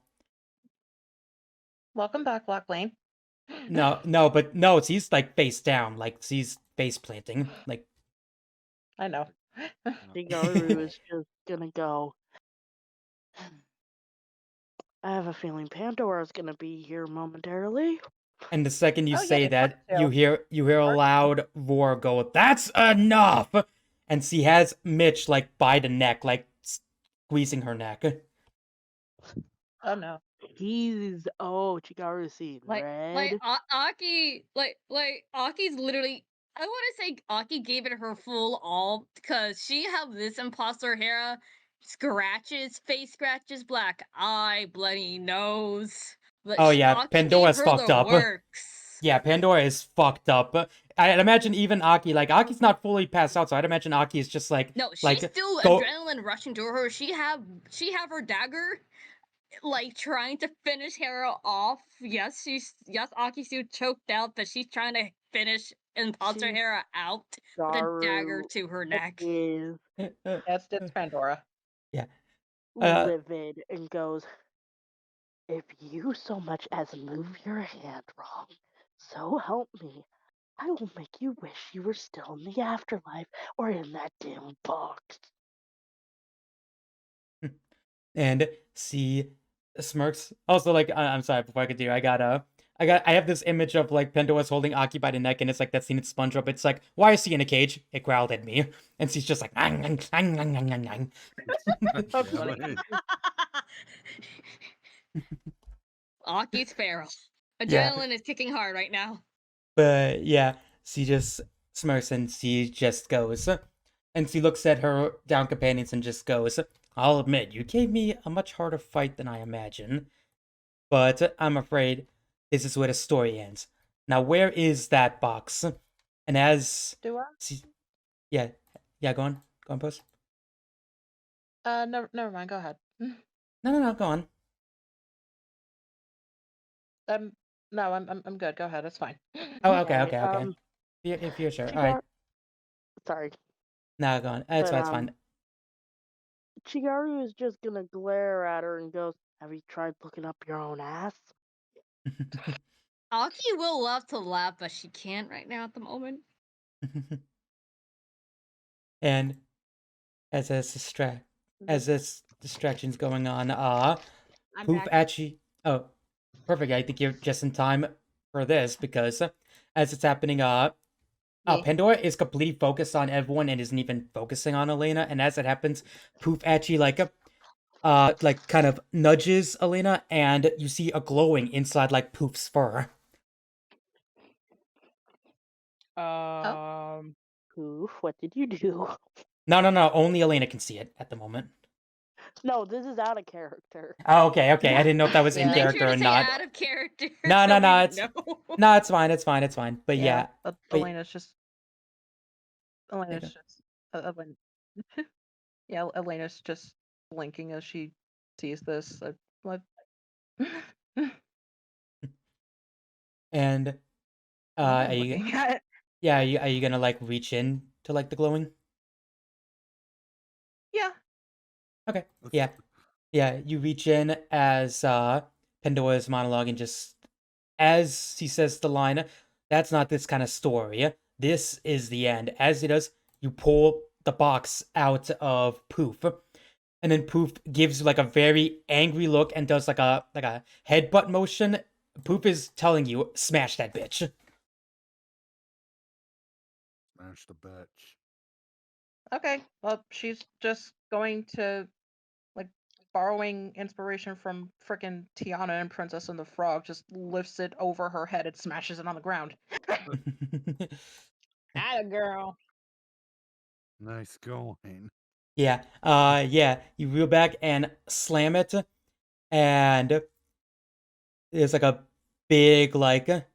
Welcome back, Lock Lane. But no, he's like face down, like he's face planting, like. I know. Chigaru is just gonna go, "I have a feeling Pandora's gonna be here momentarily." And the second you Oh yeah, say they talked that, you to. hear a loud roar go, "That's enough!" And she has Mitch like by the neck, like squeezing her neck. Oh no. Chigaru's seeing Like red. Aki, Aki's literally. I want to say Aki gave it her full all because she have this imposter hair, scratches, face scratches, black eye, bloody nose. But Oh yeah, Aki gave Pandora's her fucked the up. works. Yeah, Pandora is fucked up. I'd imagine even Aki, like Aki's not fully passed out, so I'd imagine Aki is just No, she's like still go. adrenaline rushing to her. She have her dagger, like trying to finish Hera off. Yes, Aki's still choked out, but she's trying to finish Imposter Hera out with a dagger Chigaru to her neck. is It's Pandora. Yeah. livid and goes, "If you so much as move your hand wrong, so help me, I will make you wish you were still in the afterlife or in that damn box." And see smirks. Also, like I'm sorry, before I continue, I have this image of like Pandora's holding Aki by the neck, and it's like that scene in SpongeBob. It's like, why is he in a cage? It growled at me, and she's just like, "Ang, ang, ang, ang, ang, ang, ang." That's funny. Really? Aki's feral. Yeah, Adrenaline is kicking hard right now. but yeah, she just smirks and she just goes, and she looks at her down companions and just goes, "I'll admit, you gave me a much harder fight than I imagined, but I'm afraid this is where the story ends. Now, where is that box?" And as Do I? she, yeah, go on, post. Never mind. Go ahead. No, go on. Um, no, I'm good. Go ahead. It's fine. Oh, Okay, okay. If you're sure, all right. Chigaru, sorry, No, go on. It's but fine. Chigaru is just gonna glare at her and goes, "Have you tried looking up your own ass?" Aki will love to laugh, but she can't right now at the moment. And as this distraction's going on, I'm Poof back. actually. Oh, perfect. I think you're just in time for this because as it's happening, Yeah. Pandora is completely focused on everyone and isn't even focusing on Elena. And as it happens, Poof actually like like kind of nudges Elena, and you see a glowing inside like Poof's fur. Poof, what did you do? No, only Elena can see it at the moment. No, this is out of character. Oh, okay, I didn't know if that was in Yeah. Make character sure to or say not. out of character. No, so we it's know. no, it's fine. But yeah, but Elena's just. yeah, Elena's just. Elena. Yeah, Elena's just blinking as she sees this. What? and I'm are you looking at it. yeah are you gonna like reach in to like the glowing? Yeah. Okay, yeah, you reach in as Pandora's monologuing just as he says the line, "That's not this kind of story. This is the end." As he does, you pull the box out of Poof, and then Poof gives like a very angry look and does like a headbutt motion. Poof is telling you, "Smash that bitch." Smash the bitch. Okay. Well, she's just going to, like, borrowing inspiration from frickin' Tiana and Princess and the Frog, just lifts it over her head and smashes it on the ground. Atta girl. Nice going. yeah, you reel back and slam it, and there's like a big like there's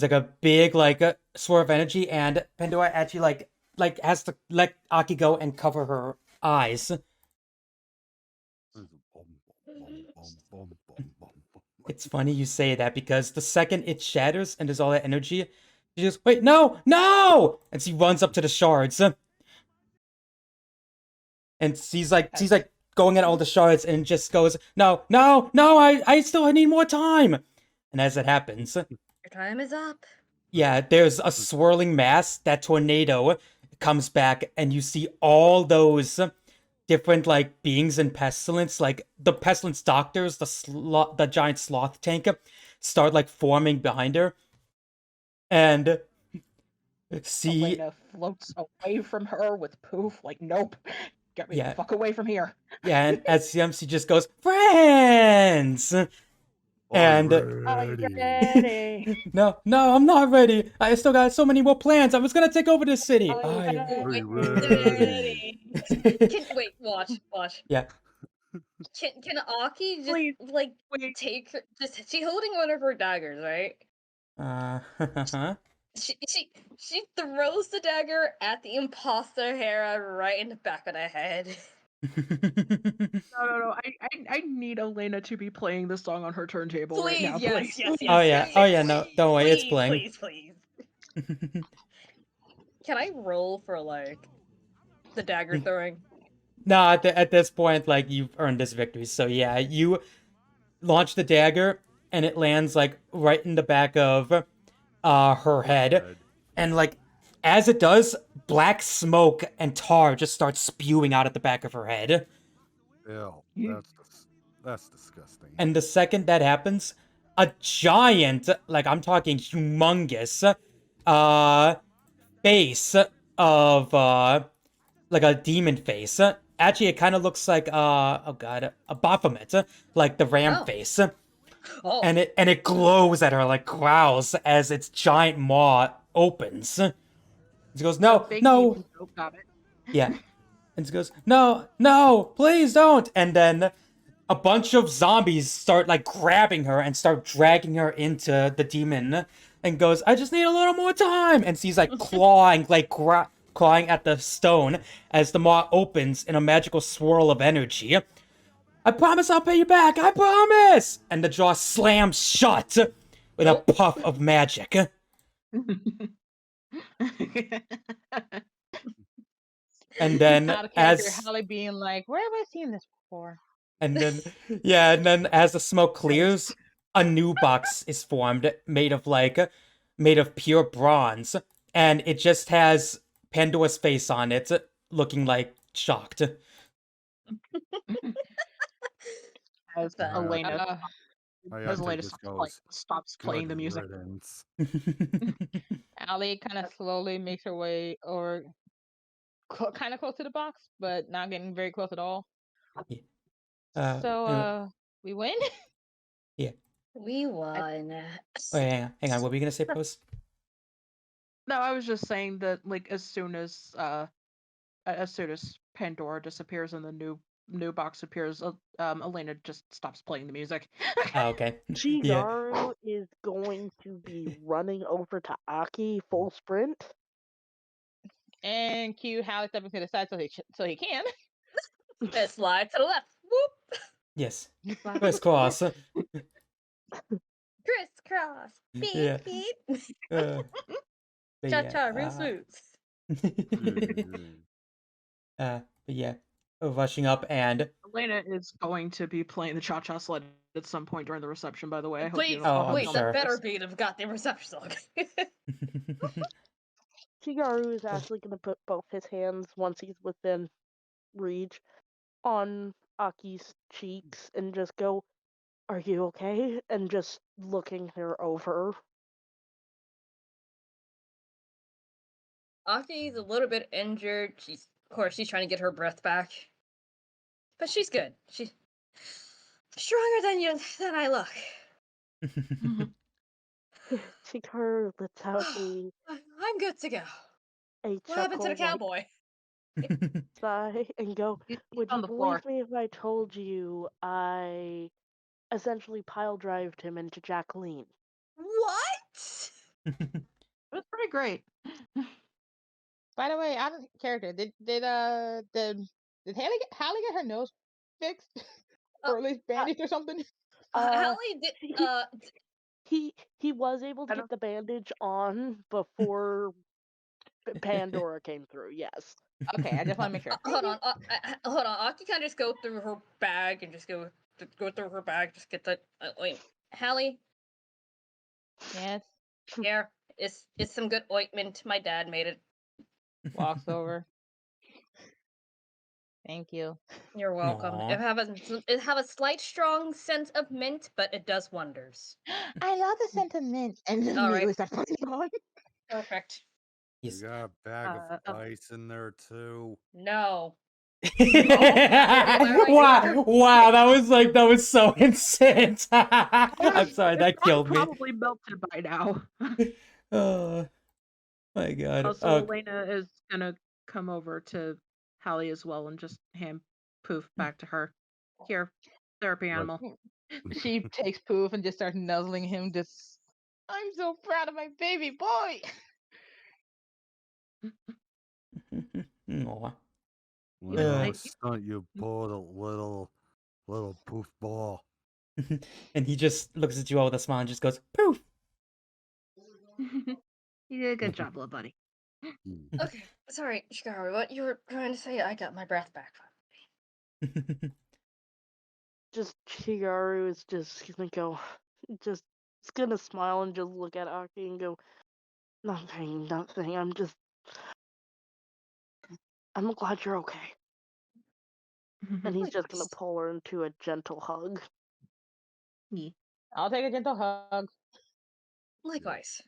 like a big like swirl of energy, and Pandora actually like has to let Aki go and cover her eyes. There's a bum, bum, bum, bum, bum, bum, bum. It's funny you say that because the second it shatters and there's all that energy, she just wait, no, and she runs up to the shards, and she's like going at all the shards and just goes, no, I still need more time, and as it happens, Your time is up. yeah, there's a swirling mass, that tornado comes back, and you see all those different like beings in pestilence, like the pestilence doctors, the giant sloth tank, start like forming behind her, and see, Elena floats away from her with Poof, like, nope, get me yeah, the fuck away from here. yeah, and as CMC just goes, friends, and I'm Ready. ready. no, I'm not ready. I still got so many more plans. I was gonna take over this city. I'm Are you ready. Wait, watch. Yeah. Can Aki just Please, like wait. take her? Just she holding one of her daggers, right? Uh, She throws the dagger at the imposter Hera right in the back of the head. No. I need Elena to be playing this song on her turntable right now, please. Oh yeah, no, don't worry, it's playing. Please. Can I roll for like the dagger throwing? No, at this point, like you've earned this victory. So yeah, you launch the dagger, and it lands like right in the back of her head, and like as it does, black smoke and tar just starts spewing out at the back of her head. Ew, that's disgusting. And the second that happens, a giant, like I'm talking humongous, face of like a demon face. Actually, it kind of looks like oh god, a Baphomet, like the ram Oh. face, Oh, and it glows at her like growls as its giant maw opens. She goes, no, Big demon. Oh, got it. yeah, and she goes, no, please don't. And then a bunch of zombies start like grabbing her and start dragging her into the demon, and goes, I just need a little more time. And she's like clawing, like clawing at the stone as the maw opens in a magical swirl of energy. I promise I'll pay you back. I promise. And the jaw slams shut with a puff of magic. And then Out of character, as Holly being like, where have I seen this before? and then as the smoke clears, a new box is formed made of pure bronze, and it just has Pandora's face on it, looking like shocked. As Fun. Elena, Hayate as Elena just goes, stops playing the "Good music. riddance." Allie kind of slowly makes her way over kind of close to the box, but not getting very close at all. Anyway, We win. yeah. We won. Oh, yeah, hang on. What were you gonna say, Pros? No, I was just saying that like as soon as Pandora disappears and the new box appears, Elena just stops playing the music. Oh, okay. Yeah. Chigaru is going to be running over to Aki full sprint. And cue Hallie stepping to the side so he can. Let's slide to the left. Whoop. Yes. Crisscross. Crisscross. Beep Yeah. beep. But Cha yeah, cha, real smooth. but yeah, rushing up and Elena is going to be playing the cha-cha sled at some point during the reception. By the way, I hope Please, you Oh, all have I'm it please, on sure. that better purpose. be the goddamn reception song. Chigaru is actually going to put both his hands, once he's within reach, on Aki's cheeks and just go, "Are you okay?" And just looking her over. Aki's a little bit injured. Of course, she's trying to get her breath back. But she's good. She's stronger than I look. Chigaru lets out I'm good to go. a What happened to the chuckle cowboy? sigh and go, He's "Would on you the believe floor. me if I told you I essentially pile-drived him into Jacqueline?" What? It was pretty great. By the way, out of character, did Hallie get her nose fixed, or at least bandaged or something? Hallie did. He was able to I get the bandage on before Pandora came through. Yes. Okay, I just want to make sure. Hold on. Hold on. Aki can just go through her bag and just go through her bag. Just get the. Wait, Hallie, Yes. here is some good ointment. My dad made it. Walks over. Thank you. You're welcome. Aw. It have a slight strong scent of mint, but it does wonders. I love the sentiment. And then All right. immediately start putting it on. Perfect. You Yes. got a bag of oh. ice in there too. No. Wow, that was so intense. I'm sorry, that It's killed me. probably melted by now. Oh my god. Also, Oh, Elena is gonna come over to Hallie as well and just hand Poof back to her. Here, therapy animal. She takes Poof and just starts nuzzling him. I'm so proud of my baby boy. Aw. Little stunt you pulled, a little poof ball. And he just looks at you all with a smile and just goes, poof. You did a good job, little buddy. Okay. Sorry, Shikari. What you were trying to say? I got my breath back. Just Chigaru is just gonna go, just is gonna smile and just look at Aki and go, nothing. I'm glad you're okay. And he's just gonna pull her into a gentle hug. I'll take a gentle hug. Likewise.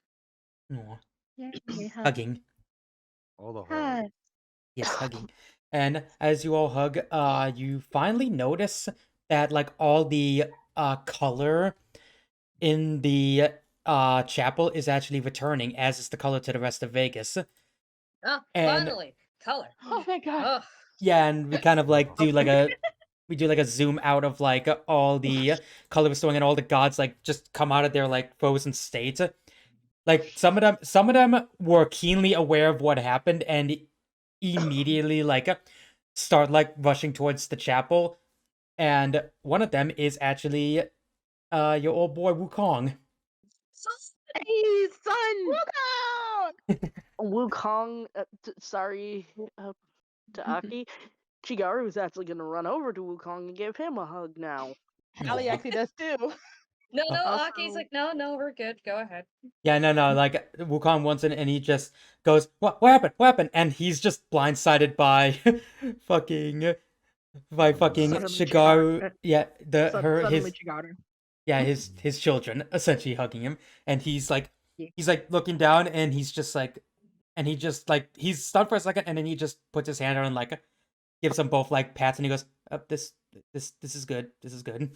Aw. Yeah, Hugging. All the hug. Yes, hugging. And as you all hug, you finally notice that like all the color in the chapel is actually returning, as is the color to the rest of Vegas. Ah, And- finally, color. Oh my god. Ugh. Yeah, and we kind of like do like a zoom out of like all the color restoring and all the gods like just come out of their like frozen state. Like some of them were keenly aware of what happened and immediately like start like rushing towards the chapel. And one of them is actually your old boy Wukong. Hey, son! Wukong, sorry to Aki, Chigaru is actually gonna run over to Wukong and give him a hug now. Hallie Aw. actually does too. No, Also- Aki's like, no, we're good. Go ahead. Yeah, no, like Wukong wants it and he just goes, what happened? What happened? And he's just blindsided by fucking Suddenly Shigaru. Yeah, Suddenly Chigaru. his children essentially hugging him, and he's like Yeah. looking down and he's just like, and he just like he's stunned for a second, and then he just puts his hand out and like gives them both like pats, and he goes, this is good. This is good."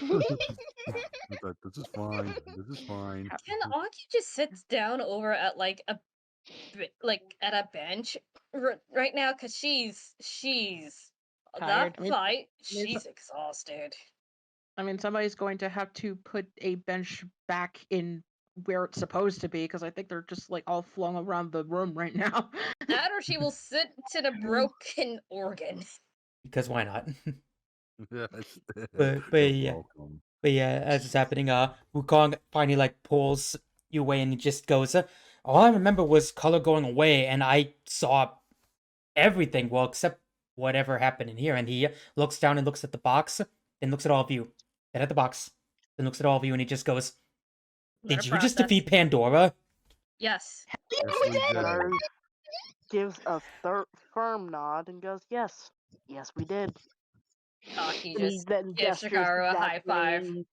It's like, this is fine. This is fine. Can Aki just sits down over at like at a bench right now? Cause she's Tired. that fight. I mean, She's exhausted. I mean, somebody's going to have to put a bench back in where it's supposed to be because I think they're just like all flung around the room right now. That or she will sit to the broken organ. Because why not? Yes. But You're yeah. welcome. But yeah, as it's happening, Wukong finally like pulls you away and he just goes, "All I remember was color going away, and I saw everything, well, except whatever happened in here." And he looks down and looks at the box, then looks at all of you, then at the box, then looks at all of you, and he just goes, "Did you just defeat Pandora?" Yes. Yes, we did. Cigaru gives a firm nod and goes, "Yes, yes, we did." Aki And he just then gives gestures Shikaru to a high five. Jacqueline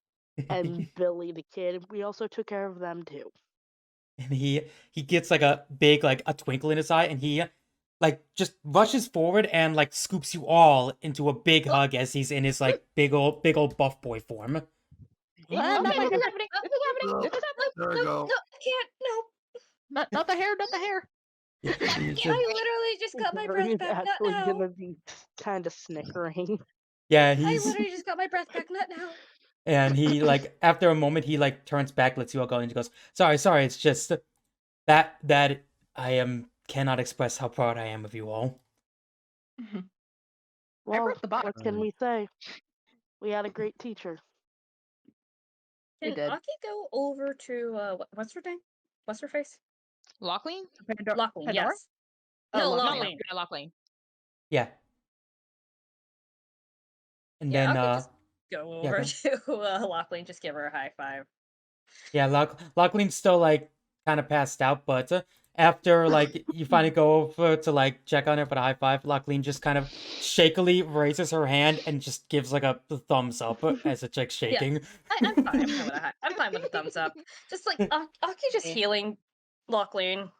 and Billy the kid. We also took care of them too. And he gets like a big like a twinkle in his eye, and he like just rushes forward and like scoops you all into a big hug as he's in his like big old buff boy form. What? No, No, no, this is no, happening. This is happening. Oh, This is happening. there we no, go. I can't. No. Not the hair, not the hair. He's I just- literally just got my breath Cigaru's back. Not actually now. gonna be kind of snickering. yeah, I he's literally just got my breath back. Not now. and he like after a moment he like turns back, lets you all go, and he goes, Sorry, it's just that I cannot express how proud I am of you all." Well, brought the box. what can we say? We had a great teacher. You Can did. Aki go over to what's her name? What's her face? Lockling? Lachlan. Pandora? Yes. Oh, No, Lachlan. Lachlan. Yeah, Lockling. Yeah. And Yeah, then Aki just go yeah, over go to Lachlan. Just give her a high five. yeah, Lachlan's still like kind of passed out, but after like you finally go over to like check on her for the high five, Lachlan just kind of shakily raises her hand and just gives like a thumbs up as it's like shaking. I'm fine. I'm fine with a thumbs up. Just like Aki just Yeah. healing Lachlan.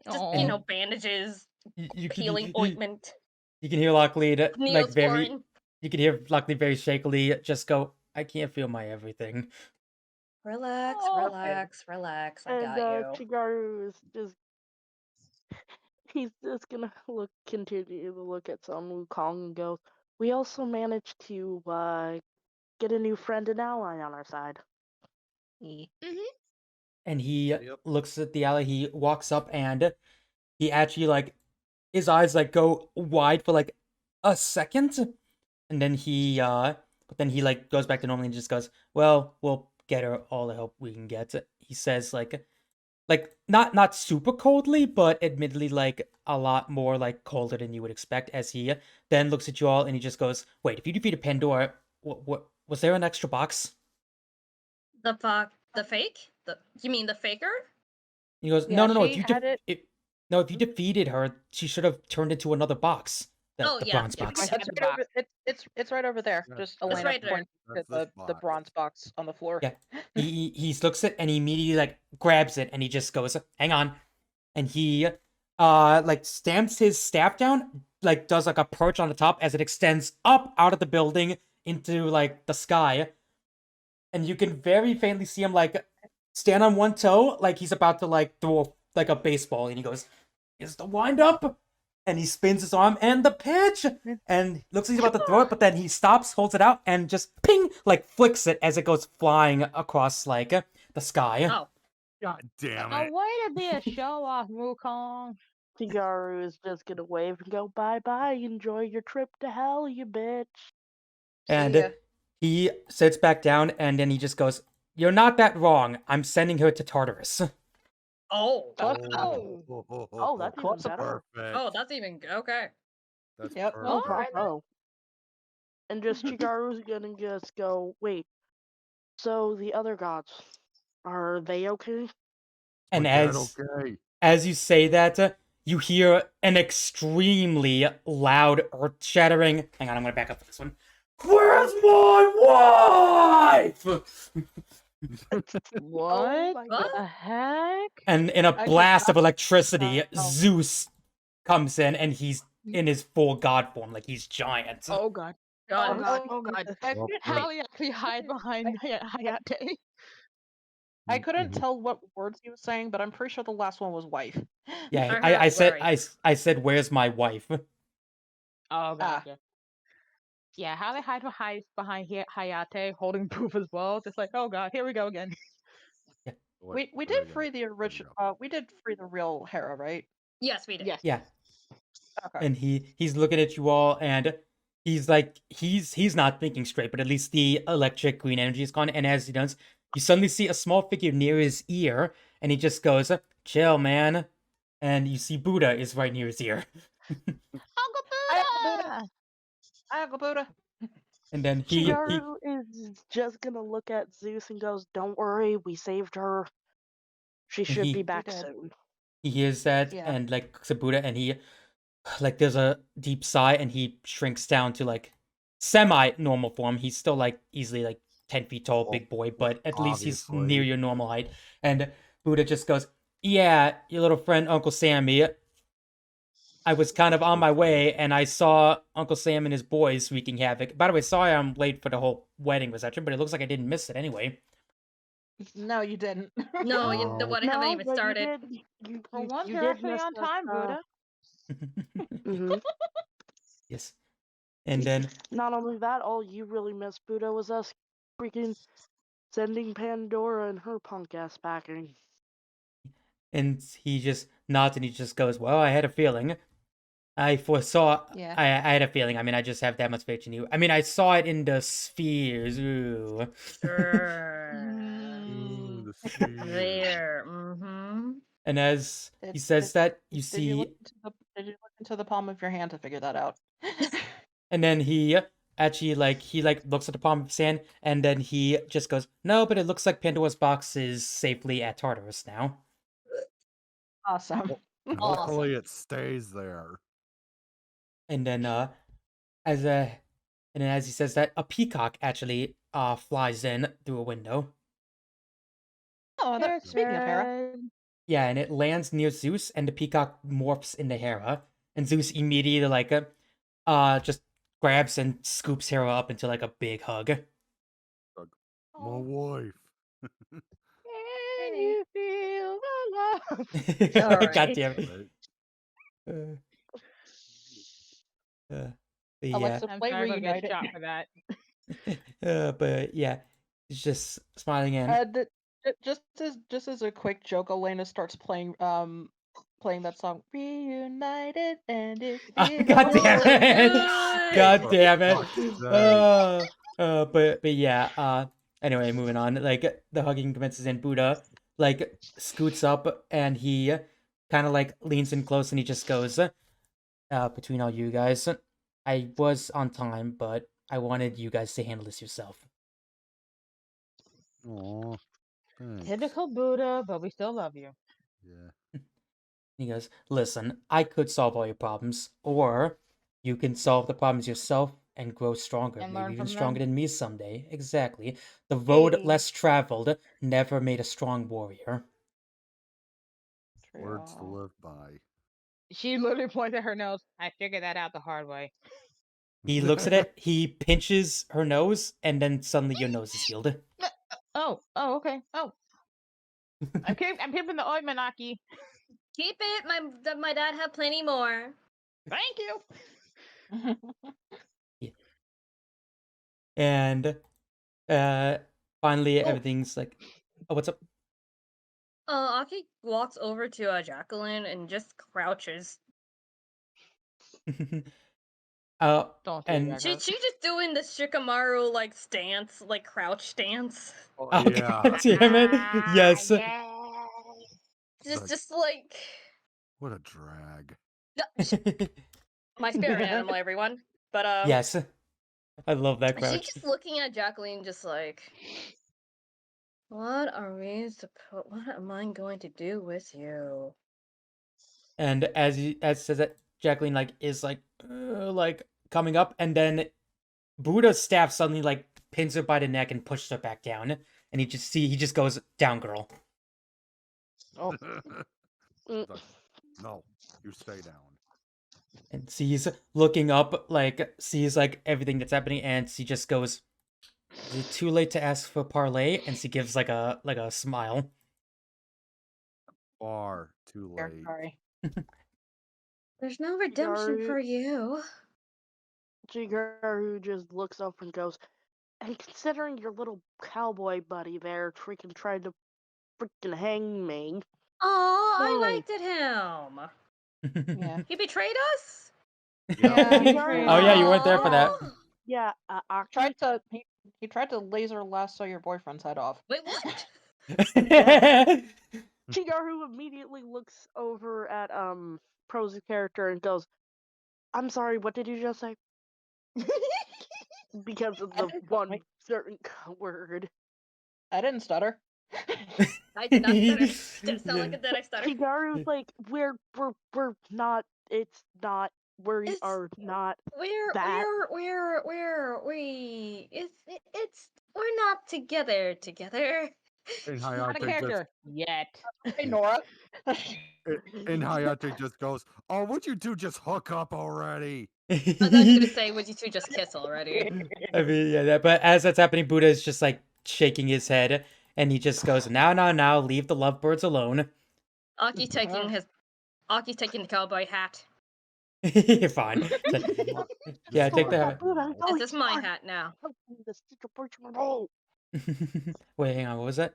Just Aw. bandages, You healing ointment. You can hear Lachlan like very. Neosporin. You can hear Lachlan very shakily just go, "I can't feel my everything." Relax, Oh, relax. I And got you. Chigaru is just he's just gonna continue to look at Sun Wukong and go, "We also managed to get a new friend and ally on our side." And he Yep. looks at the alley. He walks up and he actually like his eyes like go wide for like a second, and then he like goes back to normal and just goes, "Well, we'll get her all the help we can get." He says like not super coldly, but admittedly like a lot more like colder than you would expect. As he then looks at you all and he just goes, "Wait, if you defeated Pandora, what was there an extra box?" The fake? You mean the faker? He goes, Yeah, no. If she you had it. if you defeated her, she should have turned into another box. Oh, The yeah, bronze yeah, box. Right. It's the right, box. it's right over there. Yeah. Just That's Elena right there. points to That's this the box. bronze box on the floor. Yeah. He looks at it and he immediately like grabs it and he just goes, "Hang on," and he like stamps his staff down, like does like a perch on the top as it extends up out of the building into like the sky, and you can very faintly see him like stand on one toe, like he's about to like throw like a baseball, and he goes, "Is the wind up?" And he spins his arm and the pitch, and looks like he's about to throw it, but then he stops, holds it out, and just ping, like flicks it as it goes flying across like the sky. Oh. God damn Oh, it. way to be a show off, Wukong. Chigaru is just gonna wave and go, "Bye bye, enjoy your trip to hell, you bitch." And ya. he sits back down, and then he just goes, "You're not that wrong. I'm sending her to Tartarus." Oh. Oh, that's even better. Perfect. Oh, that's even okay. That's Yep. perfect. Oh, Alright then. bravo. And just Chigaru's gonna just go, "Wait, so the other gods, are they okay?" And Was that okay? as you say that, you hear an extremely loud, earth-shattering. Hang on, I'm gonna back up for this one. "Where's my wife?" What my What? the heck? And in a I could blast of not electricity, tell. Zeus comes in and he's in his full god form, like he's giant. Oh god. God. Oh god. Oh god. I Well, couldn't, Hallie actually hide behind Hayate. I couldn't mhm. tell what words he was saying, but I'm pretty sure the last one was wife. Yeah, I heard I said, where's my wife? Oh Ah. gotcha. Yeah, Hallie hides behind Hayate, holding proof as well. Just like, oh god, here we go again. Wait, We there did go. free the There we original. go. We did free the real Hera, right? Yes, we did. Yes. Yeah. Okay. And he's looking at you all and he's like he's not thinking straight, but at least the electric green energy is gone. And as he does, you suddenly see a small figure near his ear, and he just goes, "Chill, man." And you see Buddha is right near his ear. Uncle Buddha! Uncle Buddha. And then he Chiharu is just gonna look at Zeus and goes, "Don't worry, we saved her. She And should he- be back did. soon." he hears that Yeah. and like looks at Buddha, and he like there's a deep sigh, and he shrinks down to like semi normal form. He's still like easily like 10 feet tall, Well, big boy, but at least he's obviously. near your normal height. And Buddha just goes, "Yeah, your little friend Uncle Sammy. I was kind of on my way, and I saw Uncle Sam and his boys wreaking havoc. By the way, sorry I'm late for the whole wedding reception, but it looks like I didn't miss it anyway." No, you didn't. No, No. the wedding haven't No, even but started. For once, you you're did actually miss on us, time, Buddha. Mhm. Yes. And then Not only that, all you really missed, Buddha, was us freaking sending Pandora and her punk ass packing. and he just nods and he just goes, "Well, I had a feeling. I foresaw. Yeah. I had a feeling. I mean, I just have that much faith in you. I mean, I saw it in the spheres. Ooh." Ooh, the sphere. There. Mm-hmm. And as he Did- says that, you Did you, see, did you look into the palm of your hand to figure that out? and then he actually he looks at the palm of his hand, and then he just goes, "No, but it looks like Pandora's box is safely at Tartarus now." Awesome. Luckily, it stays there. And then as he says that, a peacock actually flies in through a window. Oh, speaking of Hera, Yeah, and it lands near Zeus, and the peacock morphs into Hera, and Zeus immediately just grabs and scoops Hera up into like a big hug. My wife. Can you feel the love? All God right. damn it. Right? But yeah, Alexa, I'm play sorry if I get Reunited. shot for that. but yeah, he's just smiling in. Just as a quick joke, Elena starts playing that song Reunited, and it Oh, feels God damn so it! good. God damn it! Fuck's sake. But yeah. Anyway, moving on. Like the hugging commences, and Buddha like scoots up, and he kind of like leans in close, and he just goes, "Between all you guys, I was on time, but I wanted you guys to handle this yourself." Aw, thanks. Typical Buddha, but we still love you. Yeah. He goes, "Listen, I could solve all your problems, or you can solve the problems yourself and grow stronger, And maybe learn even from stronger them." than me someday." Exactly. The road Hey. less traveled never made a strong warrior. Words to True. live by. She literally points at her nose. I figured that out the hard way. He looks at it, he pinches her nose, and then suddenly your nose is healed. Oh, okay. Oh. I'm keeping the ointment, Aki. Keep it. My dad had plenty more. Thank you. And finally everything's like, "Oh, what's up?" Aki walks over to Jacqueline and just crouches. Don't do And that. She's just doing the Shikamaru like stance, like crouch stance. Oh, oh, yeah. God damn it. Yes. Just like What a drag. my spirit animal, everyone. But Yes. I love that she's crouch. just looking at Jacqueline, just like, what am I going to do with you? And as says that, Jacqueline is like coming up, and then Buddha's staff suddenly pins her by the neck and pushes her back down. and he just goes, "Down, girl." Oh, It's like, no, you stay down. And sees looking up, like sees like everything that's happening, and she just goes, "Is it too late to ask for parley?" And she gives like a smile. Far too Here, late. sorry. There's no redemption Chigaru- for you. Chigaru just looks up and goes, and considering your little cowboy buddy there freaking tried to freaking hang me. Oh, I No. liked it him. Yeah. He betrayed us. Yeah, he Chigaru- Oh yeah, you weren't there for that. Aw. Yeah, Aki, He tried to laser lasso your boyfriend's head off. Wait, what? Chigaru immediately looks over at Pro's character and goes, I'm sorry, what did you just say? Because of the one Wait. certain word. I didn't stutter. I did not stutter. Did it sound like Yeah. a dead I stutter? Chigaru's like, we're not, it's not, we It's- are not. We're That- we're not together. And Not a Hayate character yet. Hey, Nora. and Hayate just goes, "Oh, would you two just hook up already?" I thought you were gonna say, would you two just kiss already? I mean, yeah, but as that's happening, Buddha is just like shaking his head, and he just goes, "Now, leave the lovebirds alone." Aki's taking the cowboy hat. Fine. Yeah, take the hat. This is my hat now. Wait, hang on. What was that?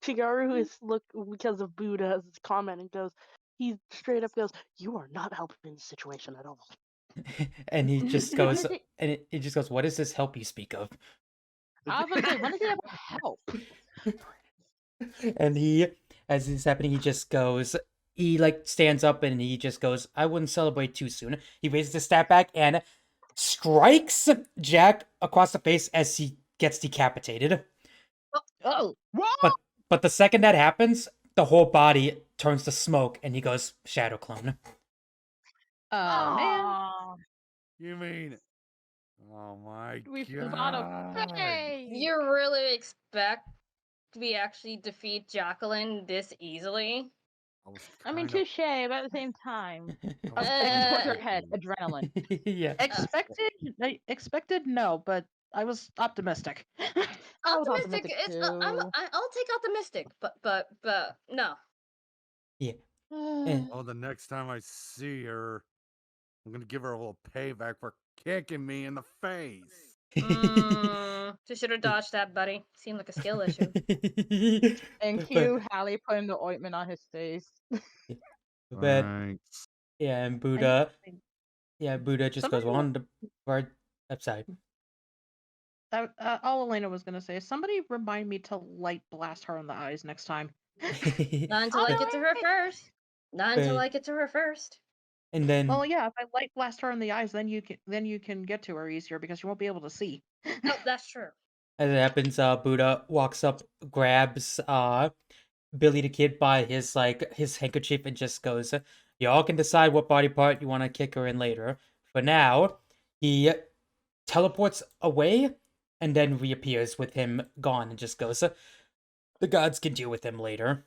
Chigaru is look because of Buddha's comment and goes, he straight up goes, "You are not helping the situation at all." And he just When goes, does it- and it just goes, "What is this help you speak of?" I was gonna say, when does it ever help? And he, as this is happening, he just goes, he like stands up and he just goes, "I wouldn't celebrate too soon." He raises his staff back and strikes Jack across the face as he gets decapitated. Oh, But the second that happens, the whole body turns to smoke and he goes, "Shadow clone." man. Aw, You mean? Oh my we god! thought of hey. You really expect we actually defeat Jacqueline this easily? I mean, kinda- touche, but at the same time, I was Uh, towards her kinda head, hoping- adrenaline. Yeah. Expected no, but I was optimistic. I was Optimistic. optimistic It's I'll take optimistic, but no. Oh, the next time I see her, I'm gonna give her a little payback for kicking me in the face. She should have dodged that, buddy. Seemed like a skill issue. And cue Hallie putting the ointment on his face. But Thanks. yeah, and Buddha just Somebody goes, "Well, on the right upside." All Elena was gonna say, somebody remind me to light blast her in the eyes next time. Not until I get to her first. Not until But- I get to her first. And then Well, yeah, if I light blast her in the eyes, then you can get to her easier because you won't be able to see. No, that's true. as it happens, Buddha walks up, grabs Billy the Kid by his handkerchief and just goes, "Y'all can decide what body part you want to kick her in later. For now," he teleports away and then reappears with him gone and just goes, "The gods can deal with him later."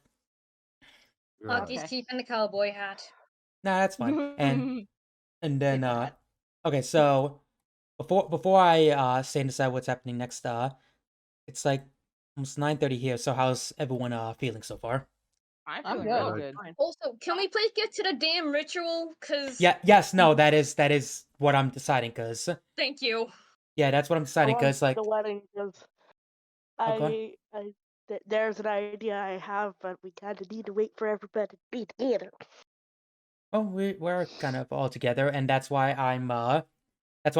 Yeah. Aki's Okay. keeping the cowboy hat. Nah, that's fine. And then Take that. okay, so before I say and decide what's happening next, it's like almost 9:30 here. So how's everyone feeling so far? I'm I'm feeling good. real good. Fine. Also, can we please get to the damn ritual? Cause No, that is what I'm deciding, cause thank you. yeah, that's what I'm deciding, cause like the wedding goes, Oh, go on. there's an idea I have, but we kind of need to wait for everybody to be together. oh we're kind of all together, and that's why I'm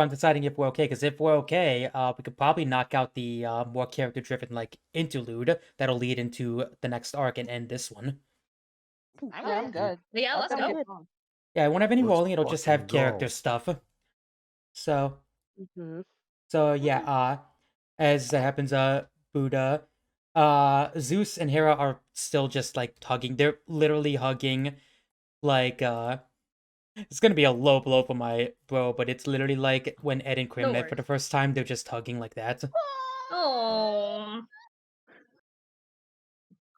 deciding if we're okay, because if we're okay, we could probably knock out the more character driven like interlude that'll lead into the next arc and end this one. I'm good. Yeah, let's That's go. good. Yeah, I won't have any Let's rolling, it'll just have fucking character go. stuff. So Mm-hmm. So yeah, as it happens, Buddha, Zeus and Hera are still just like hugging. They're literally hugging, like it's gonna be a low blow for my bro, but it's literally like when Ed and Krim No met for the first time. They're just hugging like that. Oh.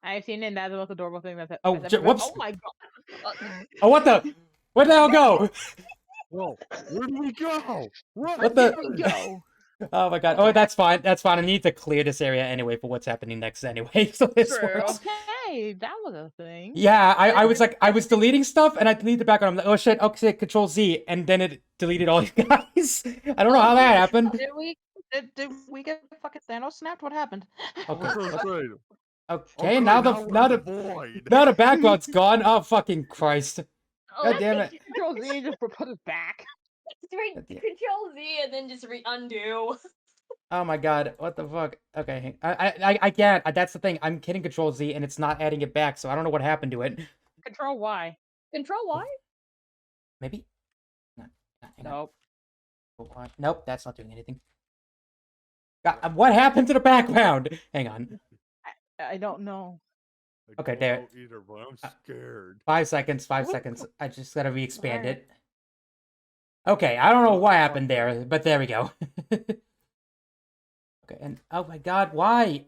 I've seen it, and that's the most adorable thing that's Oh, ever been. whoops. Oh my god! Oh, what the? Where'd the hell go? Whoa, where did we go? What? What Where the- did we go? Oh my god. Oh, that's fine. That's fine. I need to clear this area anyway for what's happening next anyway. So this True. works. Okay, that was a thing. Yeah, I was like, I was deleting stuff and I deleted the background. I'm like, oh shit, okay, Control Z, and then it deleted all you guys. I don't know how that happened. Did we get fucking Thanos snapped? What happened? Okay. What's so great? Okay, Okay, now we're in the void. now the background's gone. Oh fucking Christ. Oh, God damn it. Control Z just put us back. God damn- Control Z and then just undo. Oh my god, what the fuck? Okay, I can't. That's the thing. I'm hitting Control Z and it's not adding it back, so I don't know what happened to it. Control Y. Control Y? Maybe? No, hang on. Nope. Nope, that's not doing anything. God, what happened to the background? Hang on. I don't know. I Okay, don't there. know either, but I'm scared. 5 seconds, 5 What? seconds. I just gotta re-expand Alright. it. Okay, I don't know what happened there, but there we go. Okay, and oh my god, why?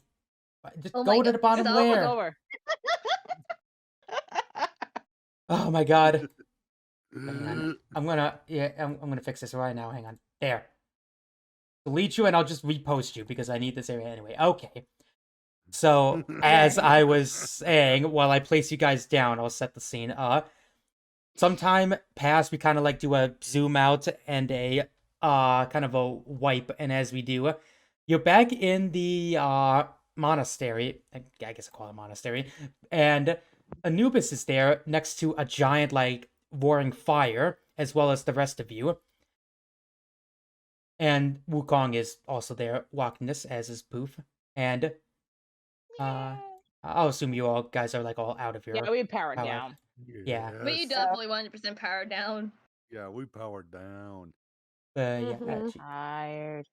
Just Oh go my to the God, bottom stop. layer. Over. Oh my god. Hang on. I'm gonna fix this right now. Hang on. There. Delete you and I'll just repost you because I need this area anyway. Okay. So as I was saying, while I place you guys down, I'll set the scene. Sometime past we kind of like do a zoom out and a kind of a wipe, and as we do, you're back in the monastery. I guess I call it monastery, and Anubis is there next to a giant like roaring fire, as well as the rest of you. And Wukong is also there walking this, as is Poof. And I'll assume you all guys are like all out of your Yeah, we powered power. down. Yeah. We Yes. definitely 100% powered down. Yeah, we powered down. Yeah, Mhm. actually, Tired.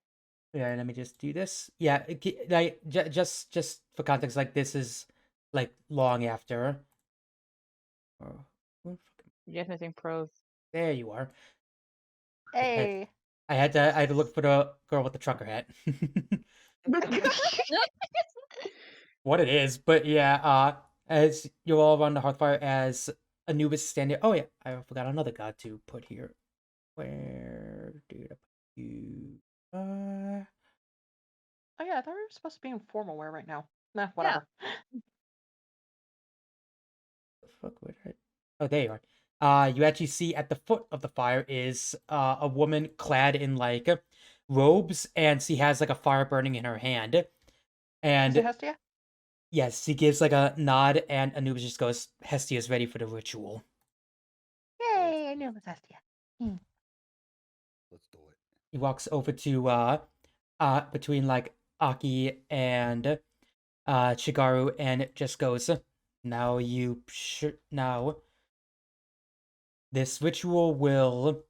yeah. Let me just do this. Yeah, like just for context, like this is like long after. Oh, where fucking- Just missing pros. there you are. Hey. I had to look for the girl with the trucker hat. What it is, but yeah, as you're all around the hearthfire, as Anubis is standing. Oh yeah, I forgot another god to put here. Where did I put you? Oh yeah, I thought we were supposed to be in formal wear right now. Nah, whatever. The fuck? Where did I... Oh, there you are. You actually see at the foot of the fire is a woman clad in like robes, and she has like a fire burning in her hand. Is And it Hestia? yes, he gives like a nod, and Anubis just goes, "Hestia is ready for the ritual." Yay, I knew it was Hestia. Let's do it. He walks over to between like Aki and Shigaru, and just goes, "Now you should now. This ritual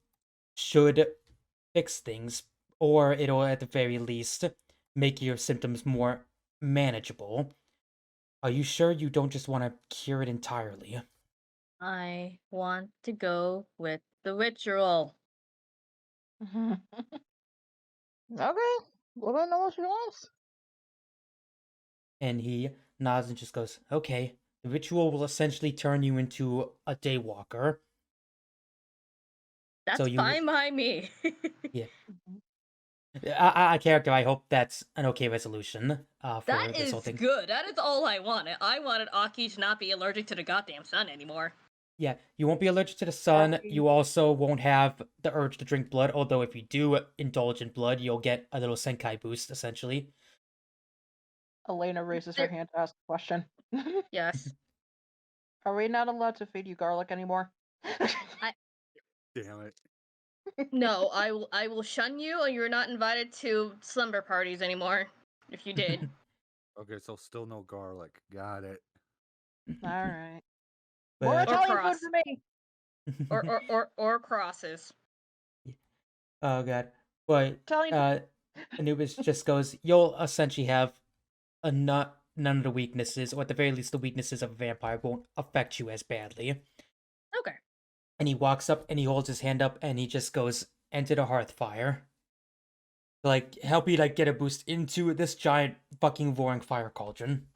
should fix things, or it'll at the very least make your symptoms more manageable. Are you sure you don't just want to cure it entirely?" I want to go with the ritual. Okay. Well, I know what she wants. And he nods and just goes, "Okay, the ritual will essentially turn you into a daywalker." That's So you- fine by me. Yeah. A character, I hope that's an okay resolution for That this is whole thing. good. That is all I wanted. I wanted Aki to not be allergic to the goddamn sun anymore. Yeah, you won't be allergic to the sun. Aki. You also won't have the urge to drink blood, although if you do indulge in blood, you'll get a little Senkai boost, essentially. Elena raises her hand to ask a question. Yes. Are we not allowed to feed you garlic anymore? Damn it. No, I will shun you, and you're not invited to slumber parties anymore. If you did. Okay, so still no garlic. Got it. Alright. More But, Italian food cross. for me! or crosses. oh god. But Italian Anubis just goes, "You'll essentially have none of the weaknesses, or at the very least the weaknesses of a vampire won't affect you as badly." Okay. And he walks up and he holds his hand up and he just goes, "Enter the hearth fire." to like help you like get a boost into this giant fucking roaring fire cauldron.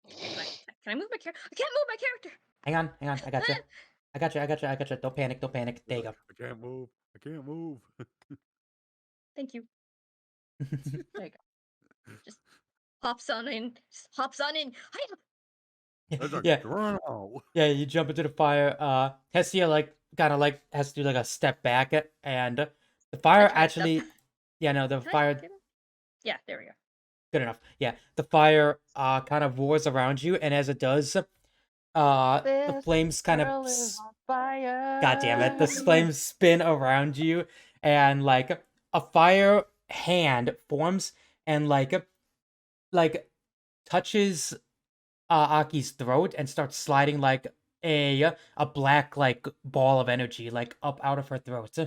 Can I move my character? I can't move my character. Hang on, I got you. I got you. Don't panic. There you go. I can't move. I can't move. Thank you. There you go. Just hops on in. Hiya! There's a Yeah. Grano. Yeah, you jump into the fire. Hestia like kind of like has to do like a step back, and the fire I tried stuff. actually, yeah, no, the Can I fire, get him? Yeah, there we go. good enough. Yeah, the fire kind of roars around you, and as it does, the This flames kind of, girl is on fire. god damn it, the flames spin around you, and like a fire hand forms and like touches Aki's throat and starts sliding like a black like ball of energy like up out of her throat,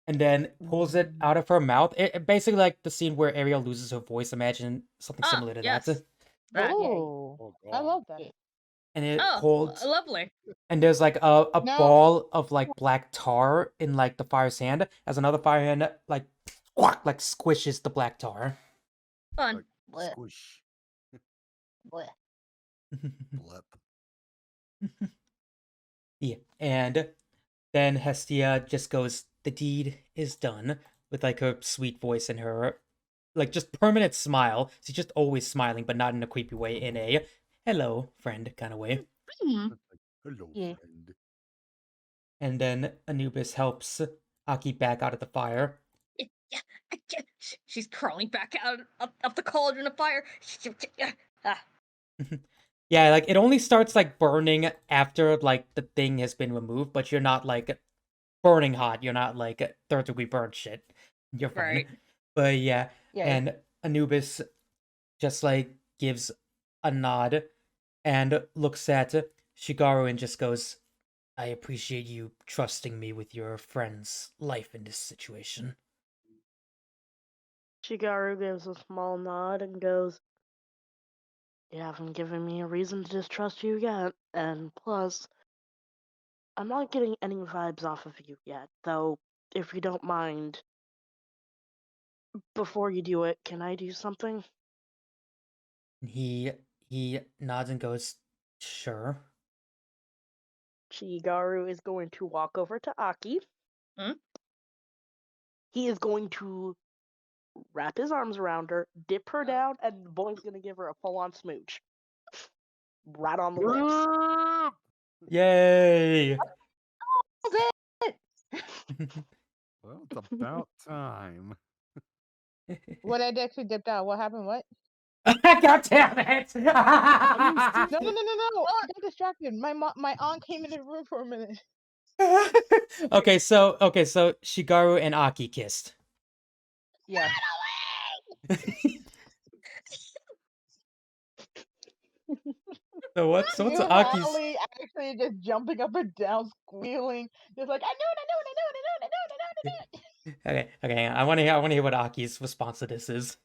and then pulls it out of her mouth. It basically like the scene where Ariel loses her voice. Imagine something similar to Yes. that. That. Oh, Oh, I God. love that. And it Oh, holds, lovely. and there's like a No. ball of like black tar in like the fire's hand, as another fire hand like squawk, like squishes the black tar. Fun. Like Blech. squish. Blech. Blep. Yeah, and then Hestia just goes, "The deed is done," with like her sweet voice and her like just permanent smile. She's just always smiling, but not in a creepy way, in a hello, friend kind of way. Hmm. Hello, Yeah. friend. And then Anubis helps Aki back out of the fire. Yeah, she's crawling back out of the cauldron of fire. Ah, Yeah, like it only starts like burning after like the thing has been removed, but you're not like burning hot. You're not like third-degree burn shit. You're fine. right. But yeah, Yeah. and Anubis just like gives a nod and looks at Shigaru and just goes, "I appreciate you trusting me with your friend's life in this situation." Shigaru gives a small nod and goes, "You haven't given me a reason to distrust you yet, and plus, I'm not getting any vibes off of you yet, though, if you don't mind, before you do it, can I do something?" He nods and goes, "Sure." Shigaru is going to walk over to Aki. Hmm? He is going to wrap his arms around her, dip her down, and the boy's gonna give her a full-on smooch. Right on the lips. Yay! Well, it's about time. What I actually dipped out. What happened? What? God damn it! No, no, no, no, no! I got distracted. My aunt came in the room for a minute. Okay, so Shigaru and Aki kissed. Yeah. So what's You Aki's? Holly actually just jumping up and down, squealing, just like I knew it, I knew it, I knew it, I knew it, I knew it, I knew it. Okay, hang on. I want to hear what Aki's response to this is.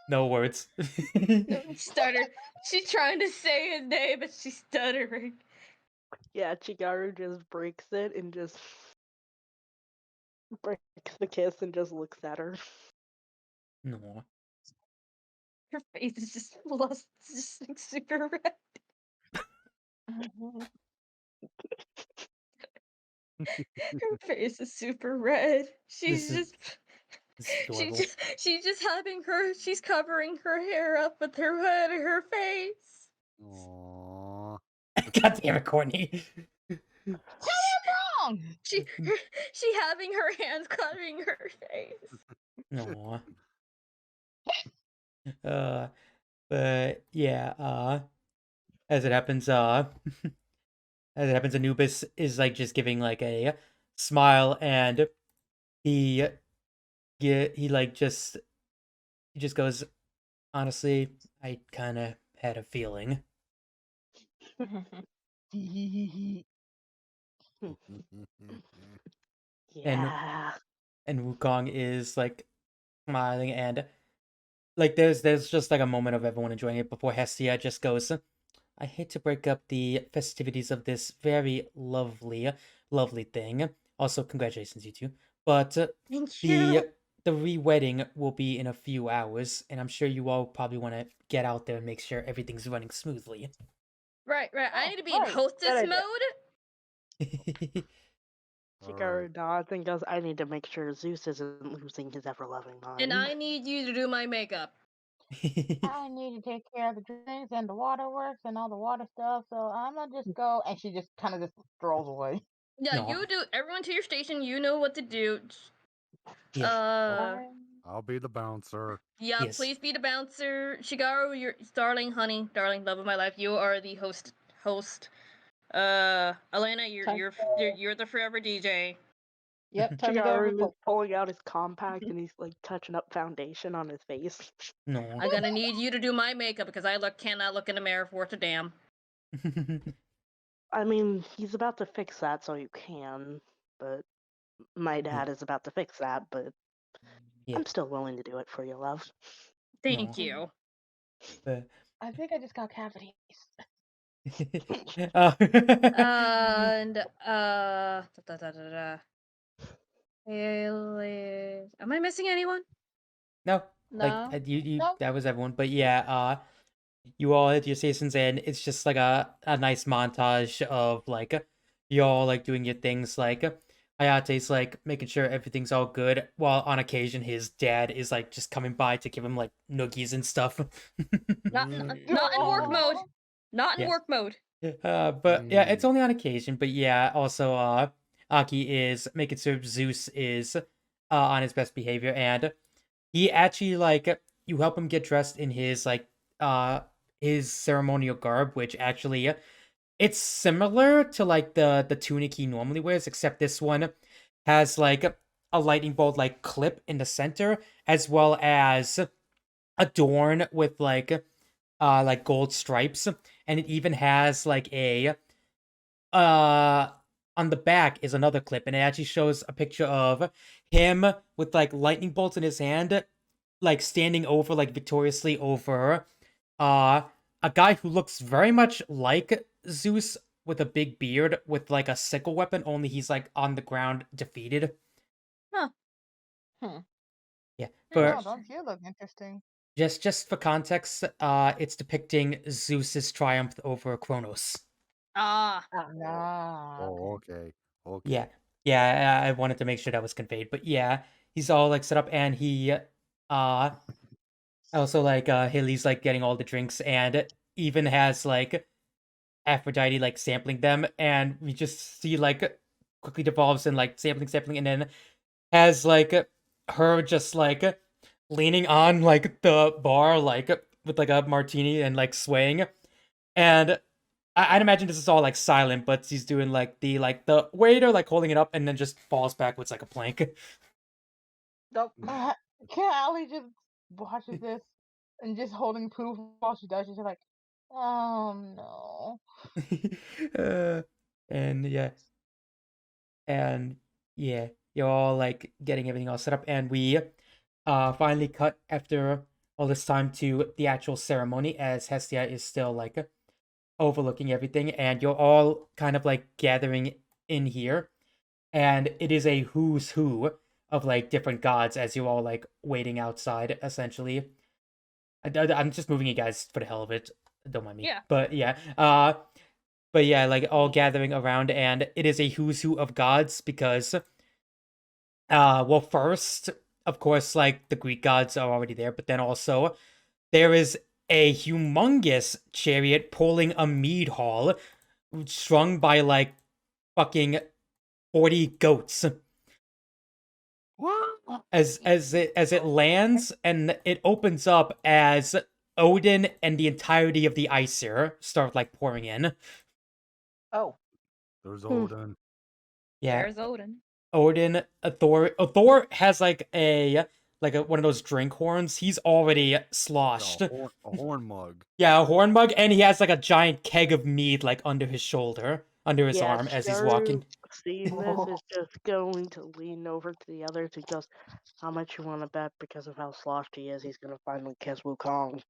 No words. No, stutter. She's trying to say his name, but she's stuttering. Yeah, Chigaru just breaks it and just breaks the kiss and just looks at her. No. Her face is just lost, just like super red. Her face is super red. She's This is adorable. she's covering her hair up with her hood and her face. Aww. God damn it, Courtney. Wrong. She having her hands covering her face. No. But yeah, as it happens, Anubis is like just giving like a smile, and he just goes, "Honestly, I kind of had a feeling." Yeah. And Wukong is like smiling and like there's just like a moment of everyone enjoying it before Hestia just goes, I hate to break up the festivities of this very lovely thing. Also, congratulations, you two. But Thank the you. the re-wedding will be in a few hours, and I'm sure you all probably want to get out there and make sure everything's running smoothly. Right. I Oh, need to be in right. hostess Good idea. mode. Chikara nods and goes, I need to make sure Zeus isn't losing his ever-loving mind. And I need you to do my makeup. I need to take care of the drinks and the waterworks and all the water stuff, so I'm gonna just go. And she just kind of just strolls away. Yeah, No. you do. Everyone to your station. You know what to do. Yeah. I'll be the bouncer. Yeah. Yes. Please be the bouncer. Shigaru, you're darling, honey, darling, love of my life. You are the host. Elena, Time you're the forever DJ. Yep, time to go Chikara is report. pulling out his compact and he's like touching up foundation on his face. No. I'm gonna need you to do my makeup because I cannot look in the mirror worth a damn. I mean, he's about to fix that, so you can. But my dad is about to fix that, but Yeah. I'm still willing to do it for you, love. Thank No. you. But I think I just got cavities. And am I missing anyone? no, like No. you No. that was everyone. But yeah, you all at your stations, and it's just like a nice montage of like you all like doing your things. Like Hayate's like making sure everything's all good, while on occasion his dad is like just coming by to give him like noogies and stuff. Not in work mode. Not in Yeah. work mode. But yeah, it's only on occasion. But yeah, also Aki is making sure Zeus is on his best behavior, and he actually like you help him get dressed in his like his ceremonial garb, which actually it's similar to like the tunic he normally wears, except this one has like a lightning bolt like clip in the center, as well as adorned with like gold stripes, and it even has like a on the back is another clip, and it actually shows a picture of him with like lightning bolts in his hand, like standing over like victoriously over a guy who looks very much like Zeus with a big beard with like a sickle weapon, only he's like on the ground defeated. Huh. Yeah. Oh, For don't you look interesting? just for context, it's depicting Zeus's triumph over Kronos. Ah. No. Oh, okay. Okay. Yeah. Yeah, I wanted to make sure that was conveyed. But yeah, he's all like set up, and he also like Haley's like getting all the drinks, and even has like Aphrodite like sampling them, and we just see like quickly devolves in like sampling, and then has like her just like leaning on like the bar like with like a martini and like swaying, and I'd imagine this is all like silent, but he's doing like the waiter like holding it up and then just falls backwards like a plank. Nope. Can Ali just watches this and just holding proof while she does? She's like, oh no. And yeah, you're all like getting everything all set up, and we finally cut after all this time to the actual ceremony, as Hestia is still like overlooking everything, and you're all kind of like gathering in here, and it is a who's who of like different gods as you're all like waiting outside essentially. I'm just moving you guys for the hell of it, don't mind me. Yeah. But yeah, like all gathering around, and it is a who's who of gods because well, first of course like the Greek gods are already there, but then also there is a humongous chariot pulling a mead hall strung by like fucking 40 goats. What? As it lands, and it opens up as Odin and the entirety of the Aesir start like pouring in. Oh. There's Odin. Yeah, There's Odin. Odin, Thor has like a one of those drink horns. He's already sloshed. A horn mug. Yeah, a horn mug, and he has like a giant keg of mead like under his shoulder. under his Yeah, arm as he's Shiru, walking. seeing this, is just going to lean over to the others and goes, "How much you want to bet because of how sloshed he is? He's gonna finally kiss Wukong."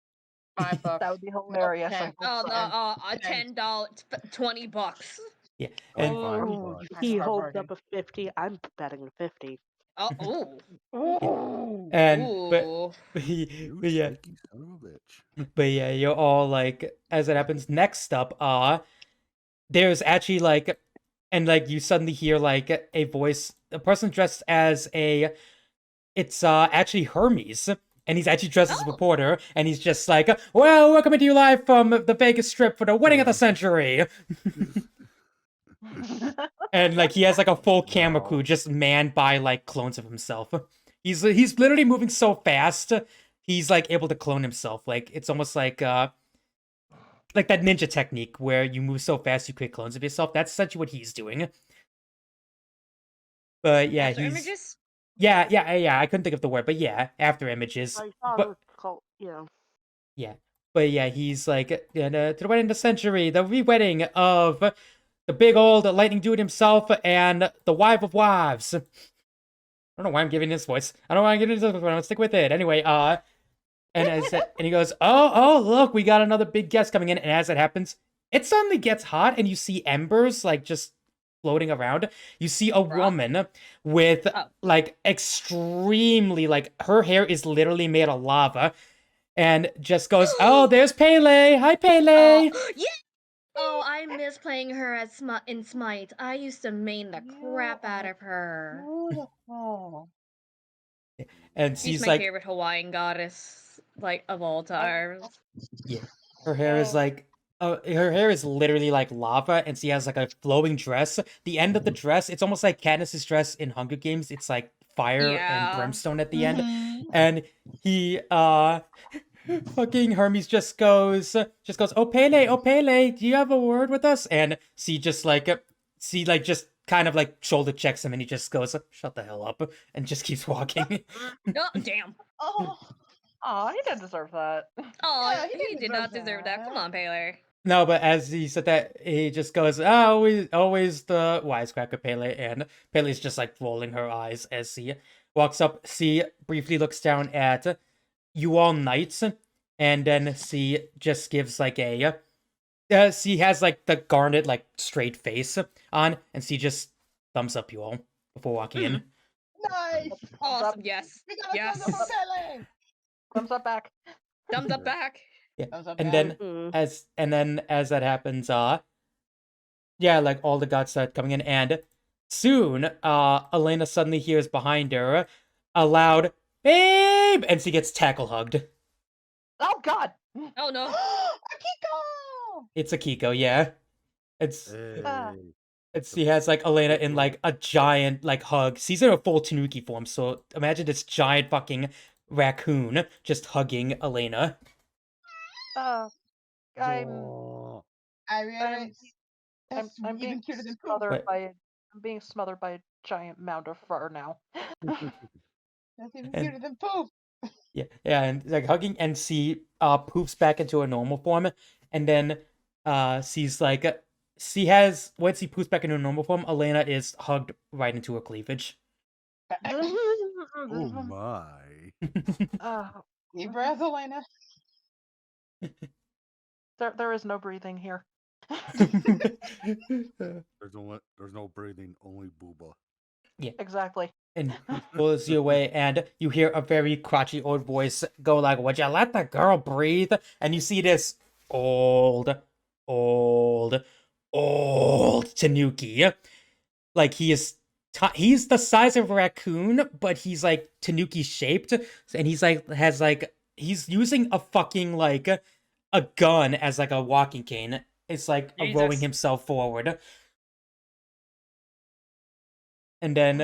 $5. That would be hilarious. I Nope, hope so. $10, $20. Yeah, and Oh, $25. he That's our holds bargain. up a 50. I'm betting 50. Oh, Ooh. and ooh. You but yeah, sneaky son of a bitch. but yeah, you're all like, as it happens. Next up, there's actually like, and like you suddenly hear like a voice, a person dressed as it's actually Hermes. And he's actually dressed as a Oh. reporter, and he's just like, well, we're coming to you live from the Vegas Strip for the wedding of the century. And like he has like a full camera crew Wow. just manned by like clones of himself. He's literally moving so fast, he's like able to clone himself. Like it's almost like that ninja technique where you move so fast you create clones of yourself. That's essentially what he's doing. But yeah, After he's images? yeah. I couldn't think of the word, but yeah, after images. I thought But it was called, yeah, but yeah, he's like to the wedding of the century, the re-wedding of the big old lightning dude himself and the wife of wives. I don't know why I'm giving this voice. I don't know why I'm giving this voice, but I'm gonna stick with it. Anyway, and he goes, oh, look, we got another big guest coming in. And as it happens, it suddenly gets hot, and you see embers like just floating around. You see a woman with like extremely like her hair is literally made of lava, and just goes, oh, there's Pele. Hi, Pele. Yeah. Oh, I miss playing her as in Smite. I used to main the crap out of her. Beautiful. And She's she's my like, favorite Hawaiian goddess, like of all times. yeah, her hair is like, her hair is literally like lava, and she has like a flowing dress. The end of the dress, it's almost like Katniss's dress in Hunger Games. It's like fire and brimstone at the end, and he fucking Hermes just goes, oh Pele, do you have a word with us? And she just just kind of like shoulder checks him, and he just goes, shut the hell up, and just keeps walking. Oh, damn. Oh, he didn't deserve that. Oh, Yeah, he did not deserve that. Come on, Pele. No, but as he said that, he just goes, oh, always the wisecracker Pele, and Pele's just like rolling her eyes as she walks up. She briefly looks down at you all knights, and then she just gives like she has like the garnet like straight face on, and she just thumbs up you all before walking in. Nice. Awesome. Yes. We got a Yes. thumbs up from Pele. Thumbs up back. Thumbs up back. Yeah. Thumbs up And back. then as that happens, yeah, like all the gods start coming in, and soon, Elena suddenly hears behind her a loud babe, and she gets tackle hugged. Oh God. Oh no. Akiko. It's Akiko, yeah. It's Hey. she has like Elena in like a giant like hug. She's in a full Tanuki form, so imagine this giant fucking raccoon just hugging Elena. I'm Aw. I realize that's I'm even being cuter than poop. smothered What? by I'm being smothered by a giant mound of fur now. That's even And- cuter than poop. Yeah, and like hugging, and she poops back into her normal form, and then she's like, she has once she poops back into her normal form, Elena is hugged right into her cleavage. Oh my. Deep breath, Elena. There is no breathing here. There's no breathing, only booba. Exactly. And he pulls you away, and you hear a very crotchety old voice go like, would you let the girl breathe? And you see this old Tanuki. Like he's the size of a raccoon, but he's like Tanuki shaped, and he's using a fucking like a gun as like a walking cane. It's like rowing Jesus. himself forward. And then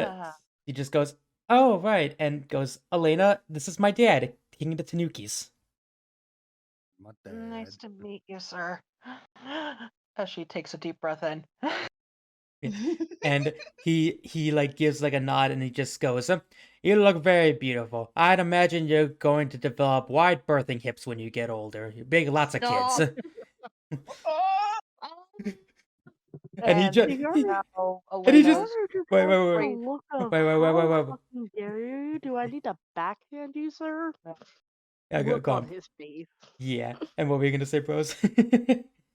he just goes, oh, right, and goes, Elena, this is my dad, King of the Tanukis. My dad. Nice to meet you, sir. As she takes a deep breath in. And he like gives like a nod, and he just goes, you look very beautiful. I'd imagine you're going to develop wide birthing hips when you get older. You're big, lots of kids. Oh. And he just Shigaru, and he Shigaru just just wait, has wait, a wait, Wait. look of wait, wait, wait, wait, how wait, wait. fucking dare you? Do I need to backhand you, sir? Yeah, Look go on on. his face. Yeah. And what were you gonna say, bros?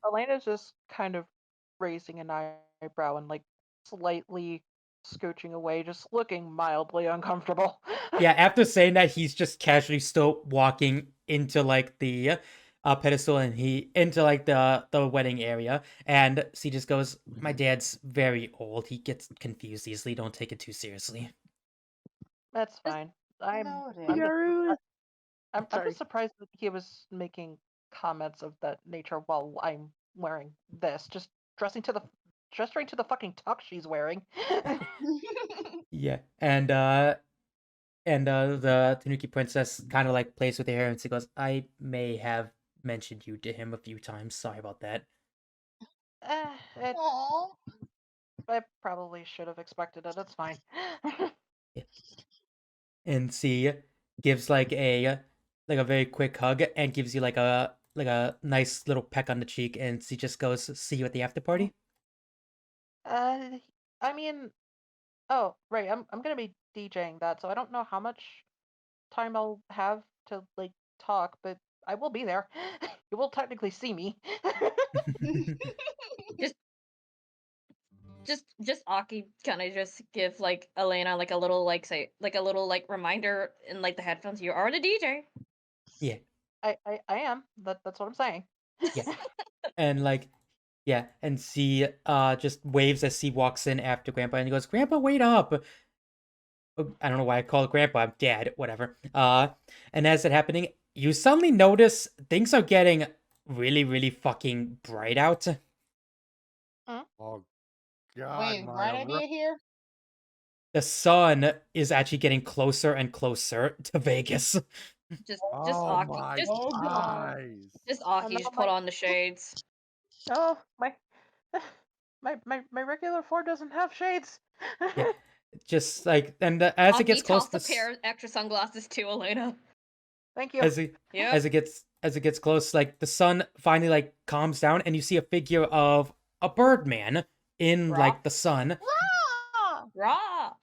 Elena's just kind of raising an eyebrow and like slightly scooching away, just looking mildly uncomfortable. Yeah, after saying that, he's just casually still walking into like the pedestal and he into like the wedding area, and she just goes, "My dad's very old. He gets confused easily. Don't take it too seriously." That's fine. I'm Noted. I'm just Shigaru, I'm sorry. just surprised that he was making comments of that nature while I'm wearing this. Just dressing to the fucking tux she's wearing. Yeah, and the Tanuki princess kind of like plays with her hair and she goes, "I may have mentioned you to him a few times. Sorry about that." It, Aw. I probably should have expected it. It's fine. And she gives like a very quick hug and gives you like a nice little peck on the cheek, and she just goes, "See you at the after party." I mean, oh right, I'm gonna be DJing that, so I don't know how much time I'll have to like talk, but I will be there. You will technically see me. Just Aki kind of just give like Elena like a little like say like a little like reminder in like the headphones. You are the DJ. Yeah, I am. That's what I'm saying. yeah, and like yeah, and she just waves as she walks in after Grandpa, and he goes, "Grandpa, wait up." I don't know why I call it Grandpa. I'm Dad. Whatever. And as it happening, you suddenly notice things are getting really, really fucking bright out. Oh God, Wait, my bright idea here? The sun is actually getting closer and closer to Vegas. Just Oh Aki. my Oh god. eyes. Just Oh, Aki. no, Just put on the shades. Oh my, my regular Ford doesn't have shades. Yeah, just like and as it Aki gets close, tossed a pair of extra sunglasses to Elena. Thank you. as it Yep. as it gets close, like the sun finally like calms down, and you see a figure of a Birdman in like the sun. Ah! Rah.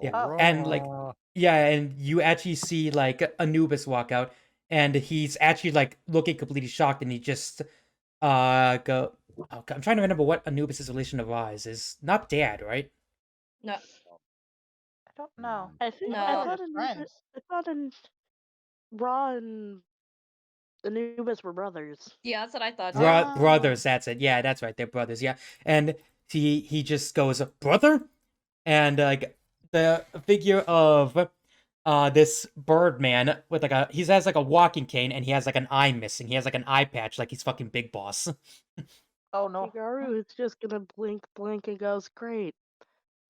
Yeah, Oh. and like Hurrah. yeah, and you actually see like Anubis walk out, and he's actually like looking completely shocked, and he just go. Oh, I'm trying to remember what Anubis's relation to Ra is. Not dad, right? No. I don't know. I think No. I They're thought friends. Ra and Anubis were brothers. Yeah, that's what I thought too. Ah. Brothers, that's it. Yeah, that's right. They're brothers. Yeah, and he just goes, "Brother," and like the figure of this Birdman with like a he has like a walking cane and he has like an eye missing. He has like an eye patch, like he's fucking Big Boss. Oh no. Shigaru is just gonna blink and goes, "Great.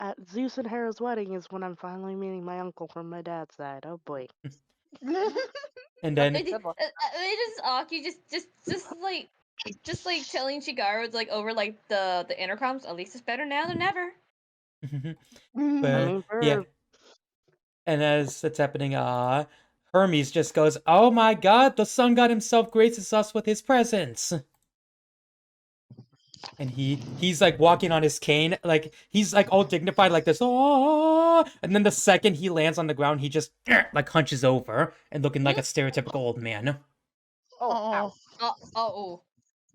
At Zeus and Hera's wedding is when I'm finally meeting my uncle from my dad's side. Oh boy." And then Good luck. Just Aki just like telling Shigaru like over like the intercoms. At least it's better now than never. I but mean, yeah, for and as it's happening, Hermes just goes, "Oh my God, the sun god himself graces us with his presence." And he's like walking on his cane, like he's like all dignified like this. Oh, and then the second he lands on the ground, he just like hunches over and looking like a stereotypical old man. Oh, ow. Oh.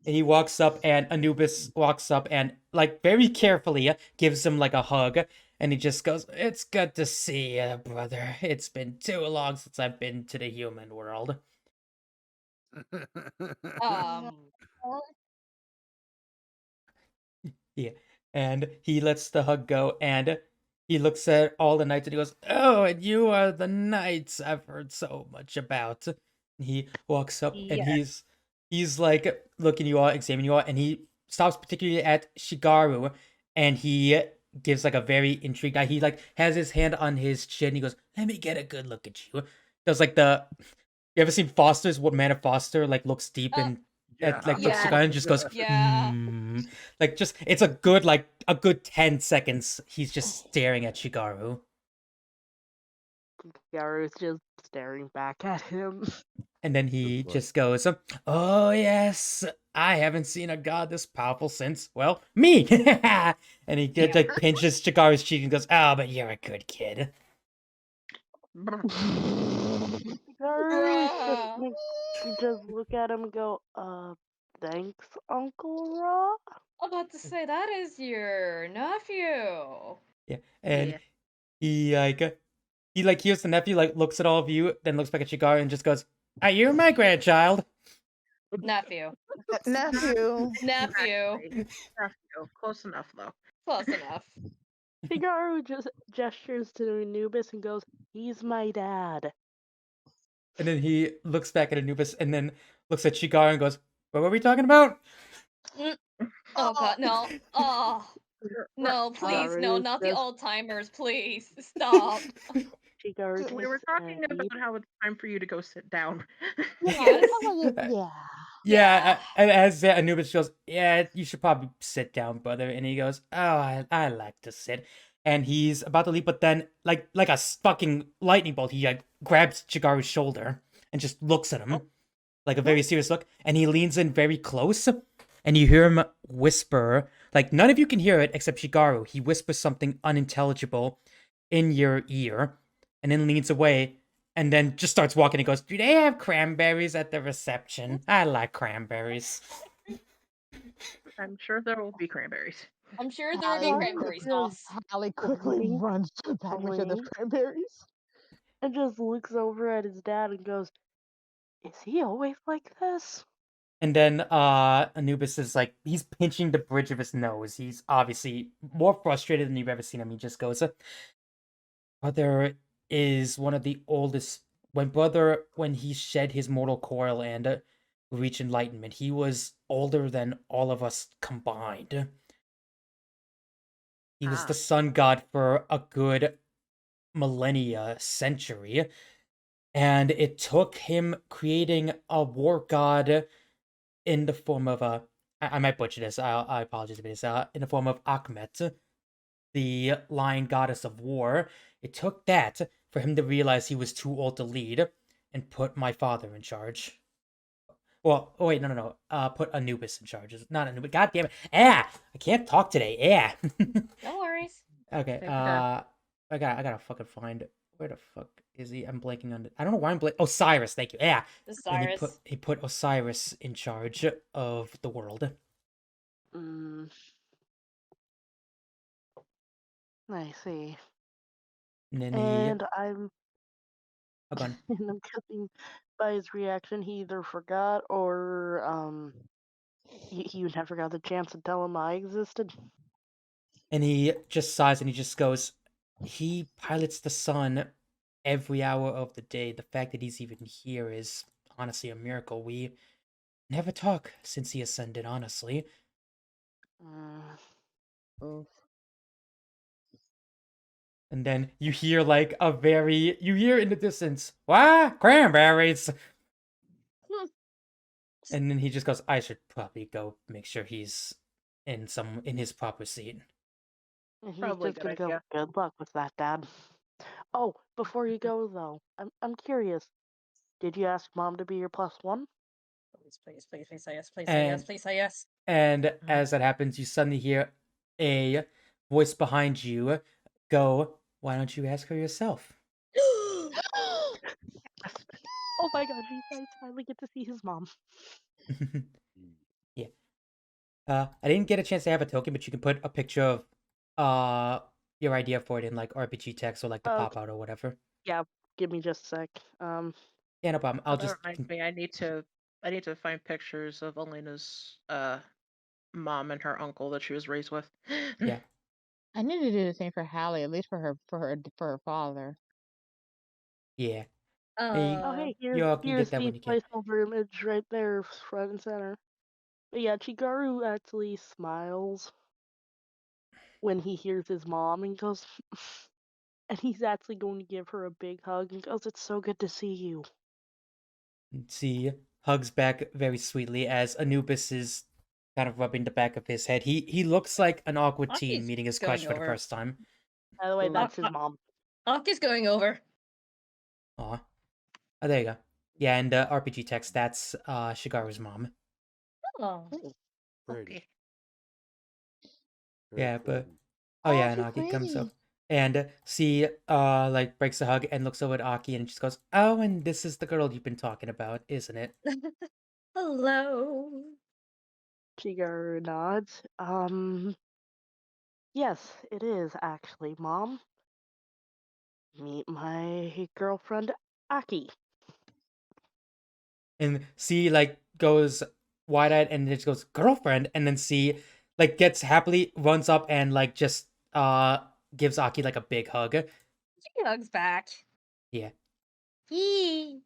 And he walks up, and Anubis walks up and like very carefully gives him like a hug, and he just goes, "It's good to see you, brother. It's been too long since I've been to the human world." Um. Yeah. And he lets the hug go, and he looks at all the knights and he goes, "Oh, and you are the knights I've heard so much about." And he walks up and yeah, he's like looking you all, examining you all, and he stops particularly at Shigaru, and he gives like a very intrigued eye. He like has his hand on his chin. He goes, "Let me get a good look at you." Does like the you ever seen Foster's What Man of Foster like looks deep in at like looks Yeah. Shigaru and just goes, Yeah. "Hmm." Like just it's a good like a good 10 seconds he's just staring at Shigaru. Kigaru's just staring back at him. And then he Good just goes, "Oh yes, I haven't seen a god this powerful since, well, me." And he like pinches Chikaru's cheek and goes, "Oh, but you're a good kid." Kigaru just look at him and go, thanks, Uncle Ra? I'm about to say that is your nephew. Yeah, and Yeah. he hears the nephew, like looks at all of you, then looks back at Chikaru and just goes, "Are you my grandchild?" Nephew. Nephew. Nephew. Nephew. Close enough, though. Close enough. Kigaru just gestures to Anubis and goes, he's my dad. And then he looks back at Anubis and then looks at Chikaru and goes, "What were we talking about?" Oh god, no. Oh. No, please, no, Kigaru not the just- Alzheimer's, please. Stop. Kigaru We were takes talking a deep- about how it's time for you to go sit down. Yes. Yeah. Yeah, and as Anubis goes, "Yeah, you should probably sit down, brother." And he goes, "Oh, I like to sit." And he's about to leave, but then, like a fucking lightning bolt, he like grabs Chigaru's shoulder and just looks at him, like a very serious look. And he leans in very close, and you hear him whisper, like none of you can hear it except Chigaru. He whispers something unintelligible in your ear, and then leans away. And then just starts walking and goes, "Do they have cranberries at the reception? I like cranberries." I'm sure there will be cranberries. I'm sure there will be Hallie cranberry just- sauce. Hallie quickly Wink, runs to the package of the wink. cranberries. and just looks over at his dad and goes, is he always like this? And then Anubis is like, he's pinching the bridge of his nose. He's obviously more frustrated than you've ever seen him. He just goes, "Brother is one of the oldest. When he shed his mortal coil and reached enlightenment, he was older than all of us combined. He was the sun god for a good millennia, century. And it took him creating a war god in the form of I might butcher this. I apologize if it is. In the form of Akhmet, the lion goddess of war. It took that for him to realize he was too old to lead, and put my father in charge. Well, oh wait, no. Put Anubis in charge. It's not Anubis. God damn it! I can't talk today. No worries. Okay. Take your time. I gotta fucking find. Where the fuck is he? I'm blanking on it. I don't know why I'm blanking. Osiris, thank you. Yeah. This is And Cyrus. he put Osiris in charge of the world. Mm. I see. And then And I'm oh, go on. and I'm guessing by his reaction he either forgot or he never got the chance to tell him I existed. And he just sighs and he just goes, "He pilots the sun every hour of the day. The fact that he's even here is honestly a miracle. We never talk since he ascended, honestly." And then you hear like you hear in the distance, "What? Cranberries!" And then he just goes, "I should probably go make sure he's in his proper seat." And he's Probably a just good gonna idea. go, good luck with that, Dad. Oh, before you go though, I'm curious. Did you ask Mom to be your +1? Please say yes. Please say yes, Please say yes. And as that happens, you suddenly hear a voice behind you go, "Why don't you ask her yourself?" Oh my God, I finally get to see his mom. Yeah. I didn't get a chance to have a token, but you can put a picture of your idea for it in like RPG text or like the pop Okay. out or whatever. Yeah, give me just a sec. Yeah, no problem. I'll That just reminds me, I need to find pictures of Elena's mom and her uncle that she was raised with. yeah. I need to do the same for Hallie, at least for her father. Yeah. Oh hey, You all can here's get that the when you can. placeholder image right there, front and center. But yeah, Chigaru actually smiles when he hears his mom and goes, and he's actually going to give her a big hug and goes, "It's so good to see you." See, hugs back very sweetly as Anubis is kind of rubbing the back of his head. He looks like an awkward teen Aki's meeting his going crush for the over. first time. By the way, Ooh. that's his mom. Aki's going over. Aw. Oh, there you go. Yeah, and RPG text, that's Shigaru's mom. Oh. Ooh, Pretty. Okay. Very Yeah, but pretty. oh yeah, Oh, and she's Aki comes up pretty. and C like breaks a hug and looks over at Aki and just goes, "Oh, and this is the girl you've been talking about, isn't it?" Hello. Chigaru nods. Yes, it is actually, Mom. Meet my girlfriend, Aki. And C like goes wide-eyed and just goes, "Girlfriend," and then C like gets happily runs up and like just gives Aki like a big hug. She hugs back. Yeah. Yee.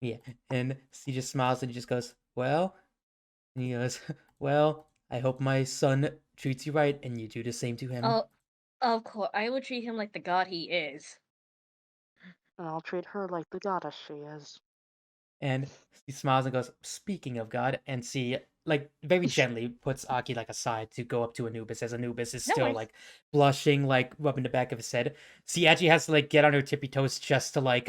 Yeah. And C just smiles and just goes, "Well," and he goes, "Well, I hope my son treats you right and you do the same to him." Oh, of course. I would treat him like the god he is. And I'll treat her like the goddess she is. And he smiles and goes, "Speaking of God," and see, like, very gently puts Aki, like, aside to go up to Anubis, as Anubis is No still, worries. like, blushing, like, rubbing the back of his head. See, actually has to, like, get on her tippy toes just to, like,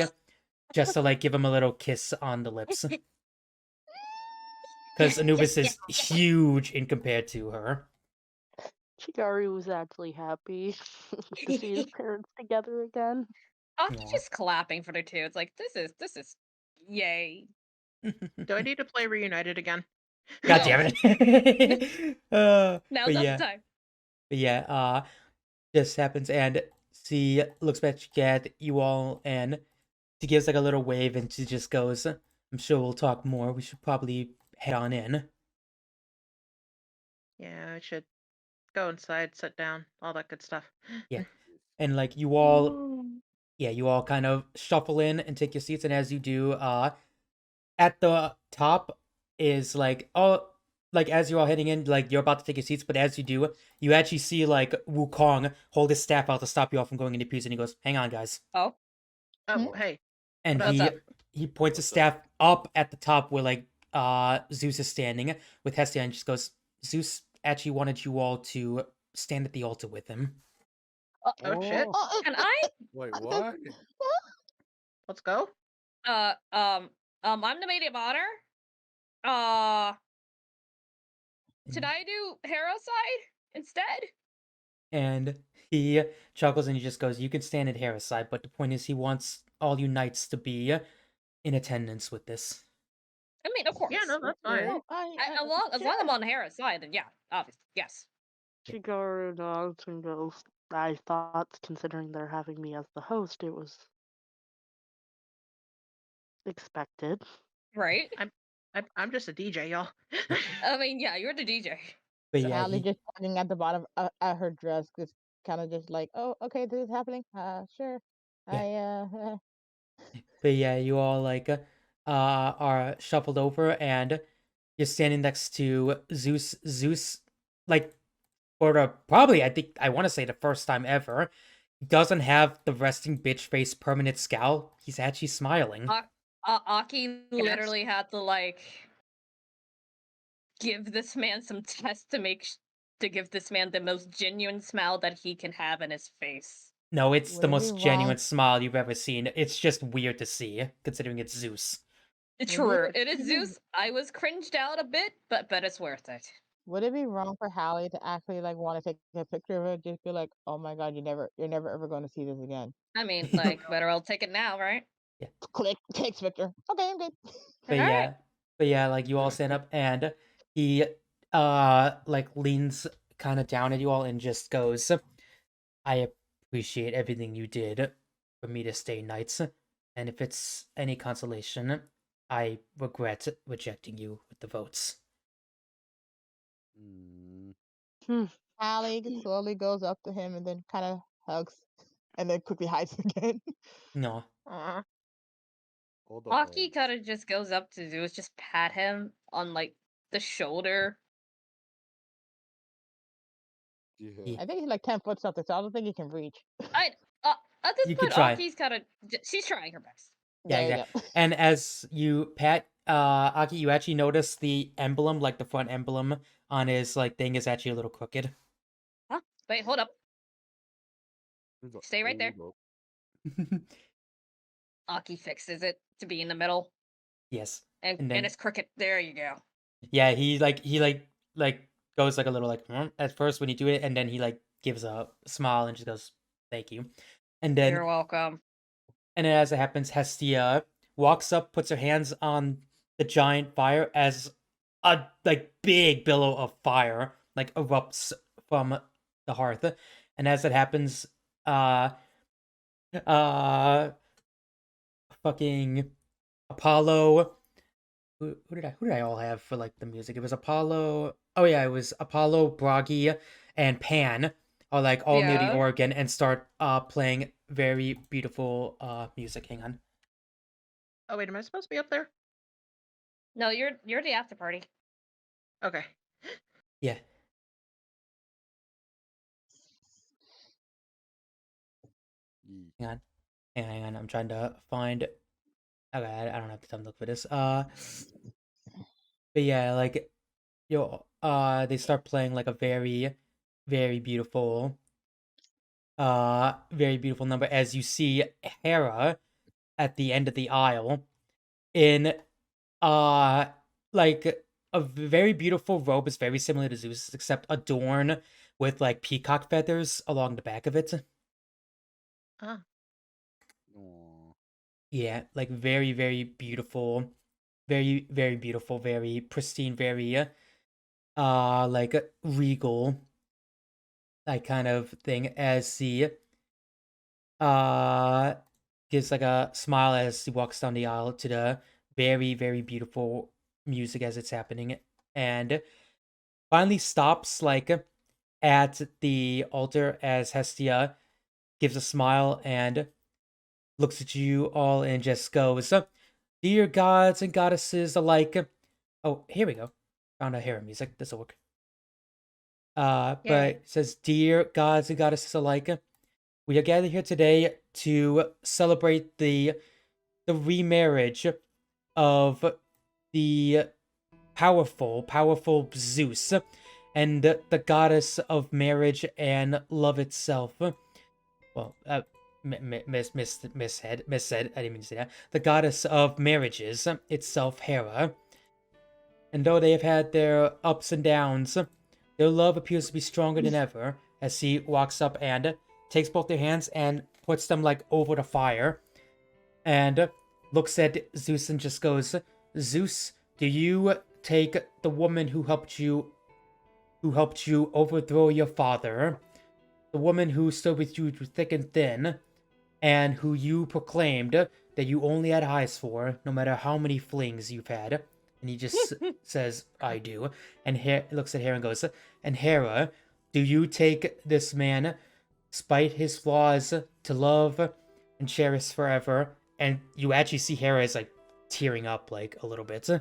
give him a little kiss on the lips. Because Yes, Anubis yes, is yes. huge in compared to her. Chigaru was actually happy to see his parents together again. Aki's Aw. just clapping for the two. It's like this is yay. Do I need to play Reunited again? God No. damn it. Now's But not yeah. the time. But yeah, this happens, and she looks back at you all, and she gives like a little wave, and she just goes, "I'm sure we'll talk more. We should probably head on in." Yeah, I should go inside, sit down, all that good stuff. Yeah, and like you all, yeah, you all kind of shuffle in and take your seats, and as you do, at the top is like, oh, like as you're all heading in, like you're about to take your seats, but as you do, you actually see like Wukong hold his staff out to stop you all from going into peace, and he goes, "Hang on, guys." Oh, Oh, Hmm? hey. And What up? what's up? he points his What's up? staff up at the top where like Zeus is standing with Hestia, and just goes, "Zeus actually wanted you all to stand at the altar with him." Oh, shit. Oh, Can I? Wait, what? Let's go. I'm the maid of honor. Uh, should And, I do Hera's side instead? and he chuckles and he just goes, "You can stand at Hera's side, but the point is he wants all you knights to be in attendance with this." I mean, of course. Yeah, no, that's fine. yeah. As long as I'm on Hera's side, then yeah, obviously, yes. Chigaru nods and goes, I thought, considering they're having me as the host, it was expected. Right? I'm just a DJ, y'all. I mean, yeah, you're the DJ. But yeah, Allie he just standing at the bottom at her dress, just kind of just like, oh, okay, this is happening. Sure. yeah. I But yeah, you all like are shuffled over, and you're standing next to Zeus. Zeus, like for the probably I think I want to say the first time ever, doesn't have the resting bitch face permanent scowl. He's actually smiling. Aki literally had to like give this man some tests to to give this man the most genuine smile that he can have in his face. No, it's would the it be most wrong? genuine smile you've ever seen. It's just weird to see, considering it's Zeus. True, it is would it- Zeus. I was cringed out a bit, but it's worth it. Would it be wrong for Hallie to actually like want to take a picture of it? Just be like, oh my god, you're never ever going to see this again. I mean, like, better I'll take it now, right? Click, takes picture. Okay, I'm good. But All yeah, right. but yeah, like you all stand up, and he like leans kind of down at you all and just goes, "I appreciate everything you did for me to stay knights, and if it's any consolation, I regret rejecting you with the votes." Mm, Hallie slowly goes up to him and then kind of hugs, and then quickly hides again. No. Aw. all the Aki hugs. kind of just goes up to Zeus, just pat him on like the shoulder. Yeah. I think he's like 10 foot something, so I don't think he can reach. I at this You could point, try. Aki's kind of she's trying her best. Yeah, There you exactly. go. And as you pat Aki, you actually notice the emblem, like the front emblem on his like thing is actually a little crooked. Huh? Wait, hold up. He's like, Stay right there. "Hold up." Aki fixes it to be in the middle, Yes. and And then it's cricket. There you go. yeah, he goes like a little like at first when you do it, and then he like gives a smile and just goes, "Thank you." And then You're welcome. as it happens, Hestia walks up, puts her hands on the giant fire as a like big billow of fire like erupts from the hearth. And as it happens, uh fucking Apollo. Who did I all have for like the music? It was Apollo. Oh yeah, it was Apollo, Bragi, and Pan are like all near the Yeah. organ and start playing very beautiful music. Hang on. Oh wait, am I supposed to be up there? No, you're the after party. Okay. Yeah. Ye- Hang on. Hang on. I'm trying to find. Okay, I don't have the time to look for this. But yeah, like they start playing like a very, very beautiful number as you see Hera at the end of the aisle in uh like a very beautiful robe. Is very similar to Zeus except adorned with like peacock feathers along the back of it. Ah. Aw. Yeah, like very, very beautiful, very, very beautiful, very pristine, very like regal, like kind of thing as he uh gives like a smile as he walks down the aisle to the very, very beautiful music as it's happening, and finally stops like at the altar as Hestia gives a smile and looks at you all and just goes, "Dear gods and goddesses alike." Oh, here we go. Found a Hera music. This'll work. But Yay. it says, "Dear gods and goddesses alike, we are gathered here today to celebrate the remarriage of the powerful Zeus and the goddess of marriage and love itself." Well, missaid. I didn't mean to say that. The goddess of marriages itself, Hera. And though they have had their ups and downs, their love appears to be stronger than ever. As he walks up and takes both their hands and puts them like over the fire, and looks at Zeus and just goes, "Zeus, do you take the woman who helped you overthrow your father, the woman who stood with you through thick and thin, and who you proclaimed that you only had eyes for, no matter how many flings you've had?" And he just says, "I do." And looks at Hera and goes, "And Hera, do you take this man, spite his flaws, to love and cherish forever?" And you actually see Hera is like tearing up like a little bit. Aw.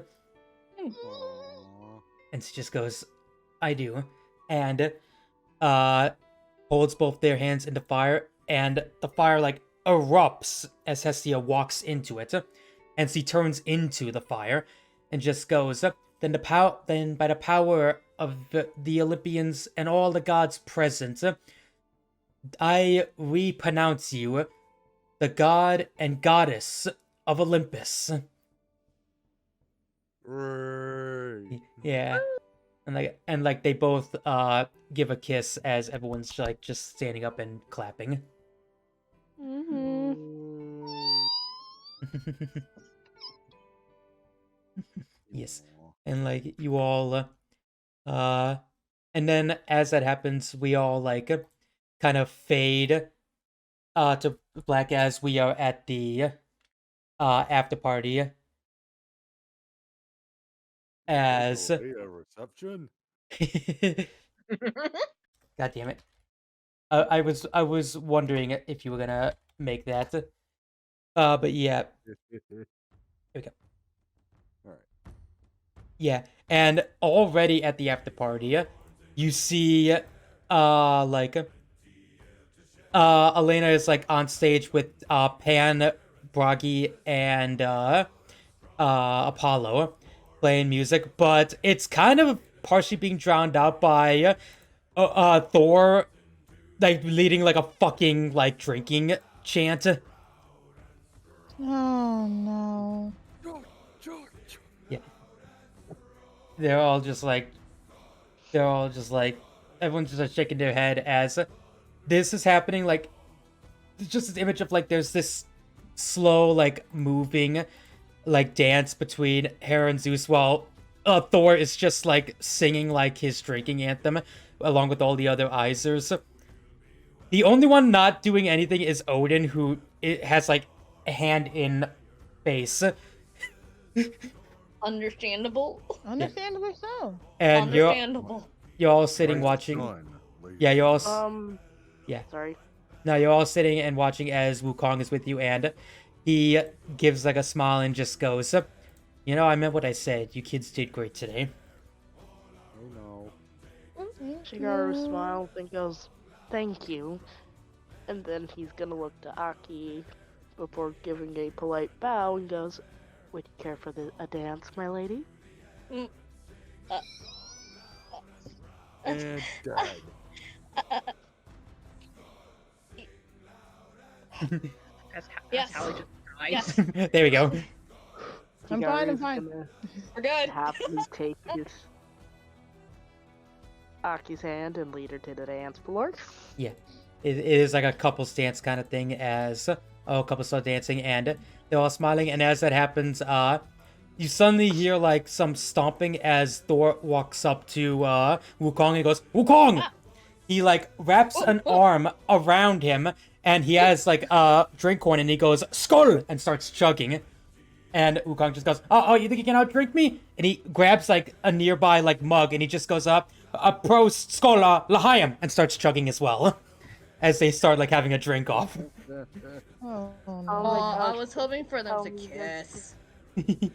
And she just goes, "I do." And holds both their hands into fire, and the fire like erupts as Hestia walks into it, and she turns into the fire, and just goes, then by the power of the Olympians and all the gods present, I repronounce you the god and goddess of Olympus. Right. Yeah. And like they both give a kiss as everyone's like just standing up and clapping. Mm-hmm. Yes. Aw. And like you all and then as that happens, we all like kind of fade to black as we are at the after party as There's a reception. God damn it. I was wondering if you were gonna make that. But yeah, here we go. All right. Yeah, and already at the after party, you see, like, Elena is like on stage with Pan, Bragi, and Apollo playing music, but it's kind of partially being drowned out by Thor, like leading like a fucking like drinking chant. Oh no. George. Yeah. They're all just like, everyone's just like shaking their head as this is happening. Like, it's just this image of like, there's this slow, like, moving, like, dance between Hera and Zeus while Thor is just like singing like his drinking anthem along with all the other Isers. The only one not doing anything is Odin, who it has like a hand in face. Understandable. Understandably so. And Understandable. you're all sitting Right watching. son, lady. Yeah, you're all yeah. Sorry. No, you're all sitting and watching as Wukong is with you, and he gives like a smile and just goes, "You know, I meant what I said. You kids did great today." Oh no. Shigaru smiles and goes, "Thank you." And then he's gonna look to Aki before giving a polite bow and goes, "Would you care for a dance, my lady?" And dead. That's Yes. how he just dies. Yes. There we go. I'm fine, I'm Shigaru's fine. gonna We're good. happily take Aki's hand and lead her to the dance floor. Yeah, it is like a couple dance kind of thing as couple start dancing and they're all smiling, and as that happens, you suddenly hear like some stomping as Thor walks up to Wukong and he goes, "Wukong!" He like wraps an arm around him and he has like a drink horn and he goes, "Skull!" and starts chugging. And Wukong just goes, "Oh, you think you can outdrink me?" And he grabs like a nearby like mug and he just goes up, "Prost, Skola, Lahayim," and starts chugging as well. As they start like having a drink off. Oh no. my I gosh. was hoping for them to Oh, yes. kiss.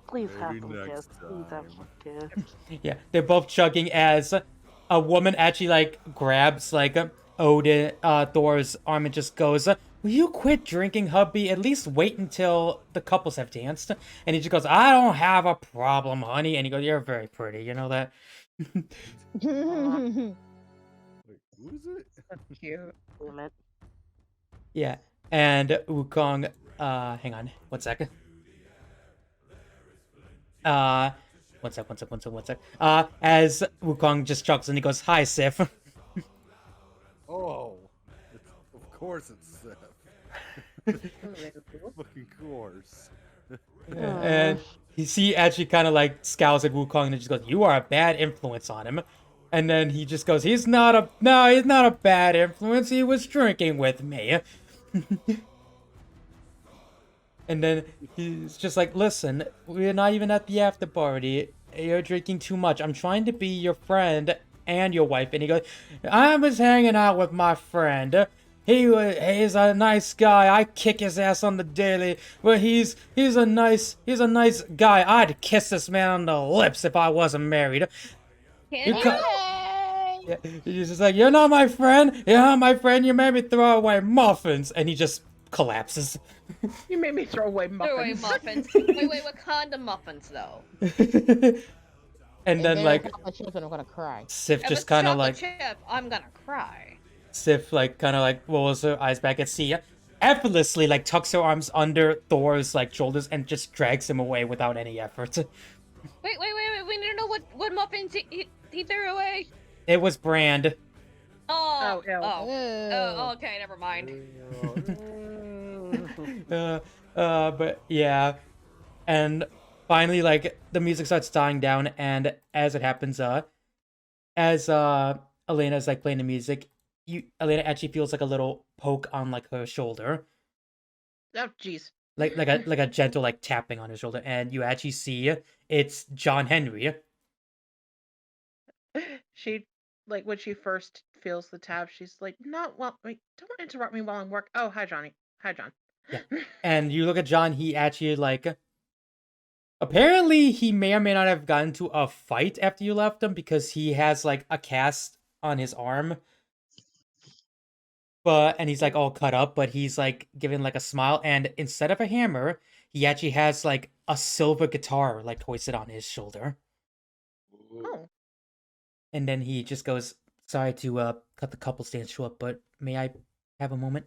Please have Maybe them kiss. next Please have them kiss. Yeah, they're both chugging as a woman actually like grabs like Odin, Thor's arm and just goes, "Will you quit drinking, hubby? At least wait until the couples have danced." And he just goes, "I don't have a problem, honey." And he goes, "You're very pretty, you know that." Wait, who is it? That's cute. Damn it. Yeah, and Wukong, hang on, one sec. One sec. As Wukong just chuckles and he goes, "Hi, Sif." Oh, of course it's Seth. Fucking course. And he actually kind of like scowls at Wukong and just goes, "You are a bad influence on him." And then he just goes, he's not a bad influence. He was drinking with me." And then he's just like, "Listen, we're not even at the after party. You're drinking too much. I'm trying to be your friend and your wife." And he goes, "I was hanging out with my friend. He's a nice guy. I kick his ass on the daily. But he's a nice guy. I'd kiss this man on the lips if I wasn't married." Can You you? cut- Yeah, he's just like, "You're not my friend. You're not my friend. You made me throw away muffins." And he just collapses. You made me throw away Throw away muffins. muffins. Wait, what kind of muffins though? And then like chocolate chip and I'm gonna cry. Sif If just it's kind of chocolate like chip, I'm gonna cry. Sif like kind of like rolls her eyes back and see effortlessly like tucks her arms under Thor's like shoulders and just drags him away without any effort. Wait. We need to know what muffins he threw away. It was Brand. Oh, ew. oh, okay, never mind. But yeah, and finally like the music starts dying down, and as it happens, as Elena's like playing the music, Elena actually feels like a little poke on like her shoulder. Oh, jeez. Like a gentle like tapping on his shoulder, and you actually see it's John Henry. She, like, when she first feels the tap, she's like, "No, well, wait, don't interrupt me while I'm work." Oh, hi, Johnny. Hi, John. Yeah. And you look at John, he actually like apparently he may or may not have gotten to a fight after you left him because he has like a cast on his arm. And he's like all cut up, but he's like giving like a smile, and instead of a hammer, he actually has like a silver guitar like hoisted on his shoulder. Oh, And then he just goes, "Sorry to cut the couple dance short, but may I have a moment?"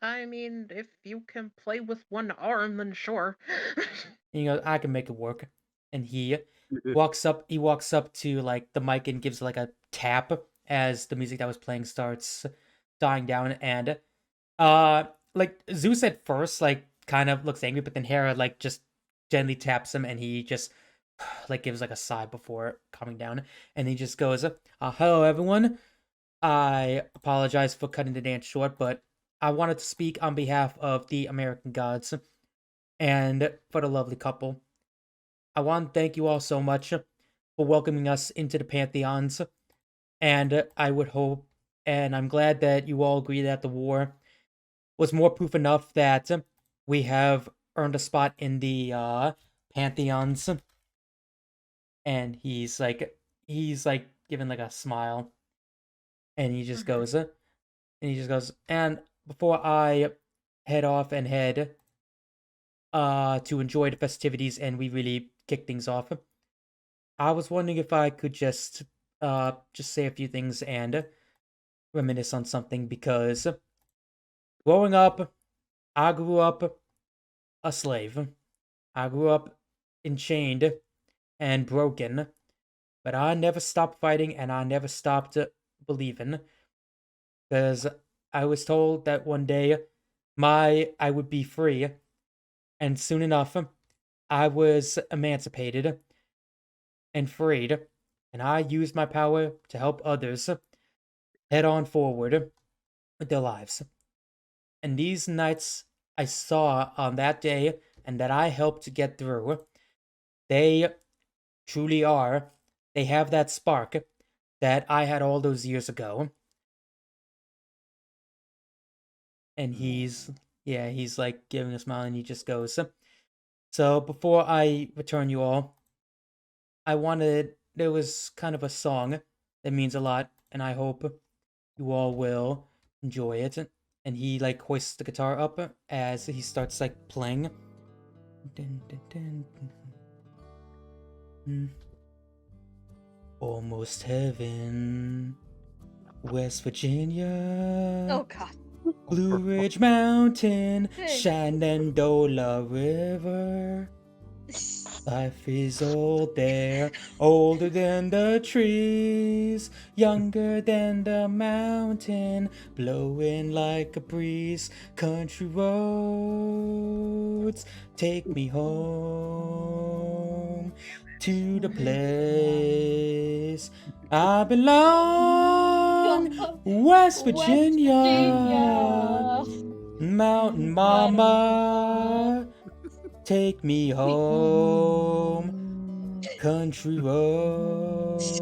I mean, if you can play with one arm, then sure. And he goes, I can make it work. And he walks up to like the mic and gives like a tap as the music that was playing starts dying down. And like Zeus at first like kind of looks angry, but then Hera like just gently taps him and he just like gives like a sigh before calming down. And he just goes, hello everyone. I apologize for cutting the dance short, but I wanted to speak on behalf of the American gods and for the lovely couple. I want to thank you all so much for welcoming us into the pantheons, and I would hope, and I'm glad that you all agree that the war was more proof enough that we have earned a spot in the pantheons. And he's like giving like a smile, and he just goes, and before I head off and head to enjoy the festivities and we really kick things off, I was wondering if I could just say a few things and reminisce on something, because growing up, I grew up a slave. I grew up enchained and broken, but I never stopped fighting and I never stopped believing, because I was told that one day I would be free, and soon enough I was emancipated and freed, and I used my power to help others head on forward with their lives. And these nights I saw on that day and that I helped to get through, they truly are, they have that spark that I had all those years ago. And he's like giving a smile, and he just goes, so before I return you all, there was kind of a song that means a lot, and I hope you all will enjoy it. And he like hoists the guitar up as he starts like playing. Dun, dun, dun, dun. Almost heaven, West Virginia. Oh god. Blue Ridge Mountain, Hey. Shenandoah River. Life is old there, older than the trees, younger than the mountain, blowing like a breeze. Country roads, take me home to the place I belong, West Virginia. Mountain Mama, take me home, country roads.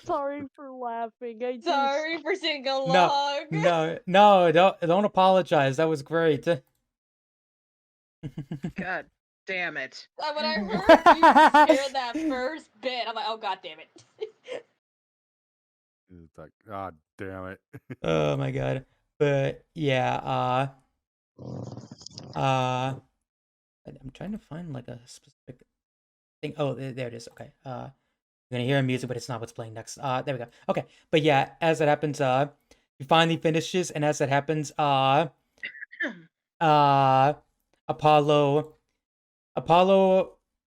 Sorry for laughing. I just Sorry for singing along. No, don't apologize. That was great. God damn it. When I heard you share that first bit, I'm like, oh god damn it. It's like, God damn it. Oh my god. But yeah, I'm trying to find like a specific thing. Oh, there it is. Okay. You're gonna hear music, but it's not what's playing next. There we go. Okay. But yeah, as that happens, he finally finishes, and as that happens, Apollo,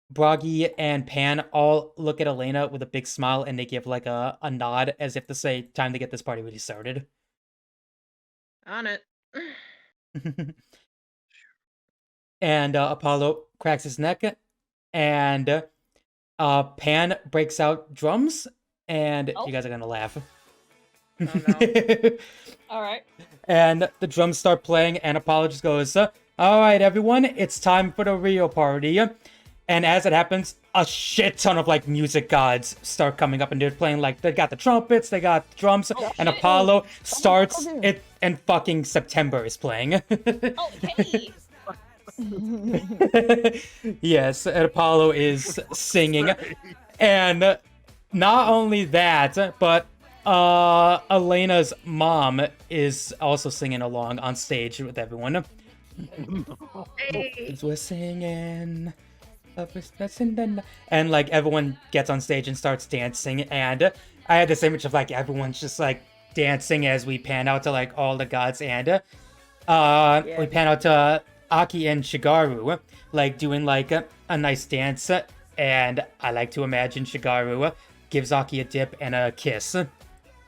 Bragi, and Pan all look at Elena with a big smile, and they give like a nod as if to say, time to get this party really started. On it. And Apollo cracks his neck, and Pan breaks out drums, and Oh. you guys are gonna laugh. Oh, no. Alright. And the drums start playing, and Apollo just goes, all right, everyone, it's time for the real party. And as it happens, a shit ton of like music gods start coming up, and they're playing like, they got the trumpets, they got the drums, and shit. Apollo starts it, and fucking September is playing. Oh, hey. Yes, and Apollo is singing. And not only that, but Elena's mom is also singing along on stage with everyone. Hey. As we're singing, And like everyone gets on stage and starts dancing, and I had this image of like everyone's just like dancing as we pan out to like all the gods, and we pan out to Aki and Shigaru like doing like a nice dance, and I like to imagine Shigaru gives Aki a dip and a kiss.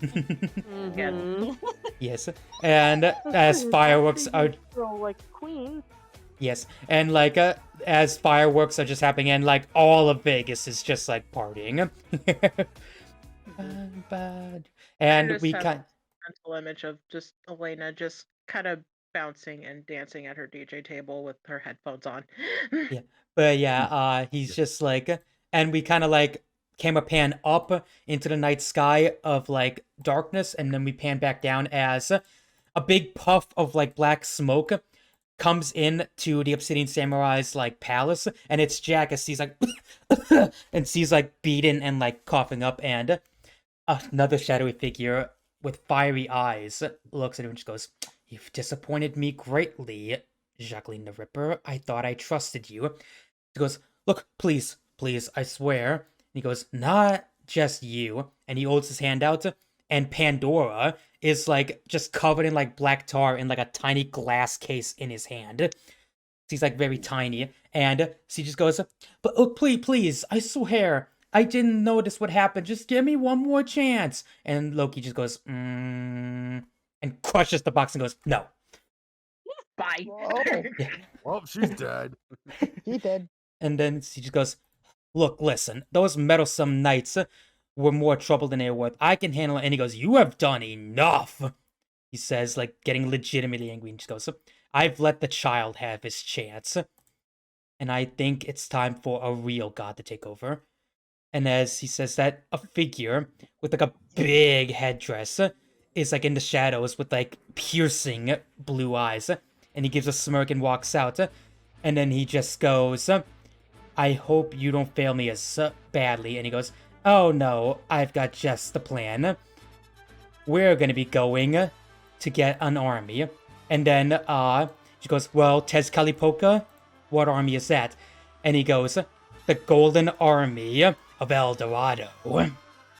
Mhm. Yes, and as fireworks are Girl like a queen. yes, and like as fireworks are just happening, and like all of Vegas is just like partying. And just we have kind mental image of just Elena just kind of bouncing and dancing at her DJ table with her headphones on. yeah, but yeah, he's Yeah. just like, and we kind of like camera pan up into the night sky of like darkness, and then we pan back down as a big puff of like black smoke comes in to the Obsidian Samurai's like palace, and it's Jack as he's like and she's like beaten and like coughing up, and another shadowy figure with fiery eyes looks at him and just goes, "You've disappointed me greatly, Jacqueline the Ripper. I thought I trusted you." He goes, "Look, please, please, I swear." And he goes, "Not just you." And he holds his hand out, and Pandora is like just covered in like black tar in like a tiny glass case in his hand. She's like very tiny, and she just goes, "But oh, please, please, I swear, I didn't notice what happened. Just give me one more chance." And Loki just goes, and crushes the box and goes, "No." Bye. Whoa. Yeah. Well, she's dead. He did. And then she just goes, "Look, listen, those meddlesome knights were more trouble than they were worth. I can handle it." And he goes, "You have done enough." He says, like, getting legitimately angry, and just goes, "I've let the child have his chance, and I think it's time for a real god to take over." And as he says that, a figure with like a big headdress is like in the shadows with like piercing blue eyes, and he gives a smirk and walks out. And then he just goes, "I hope you don't fail me as badly." And he goes, "Oh no, I've got just the plan. We're gonna be going to get an army." And then she goes, "Well, Tezcatlipoca, what army is that?" And he goes, "The Golden Army of El Dorado."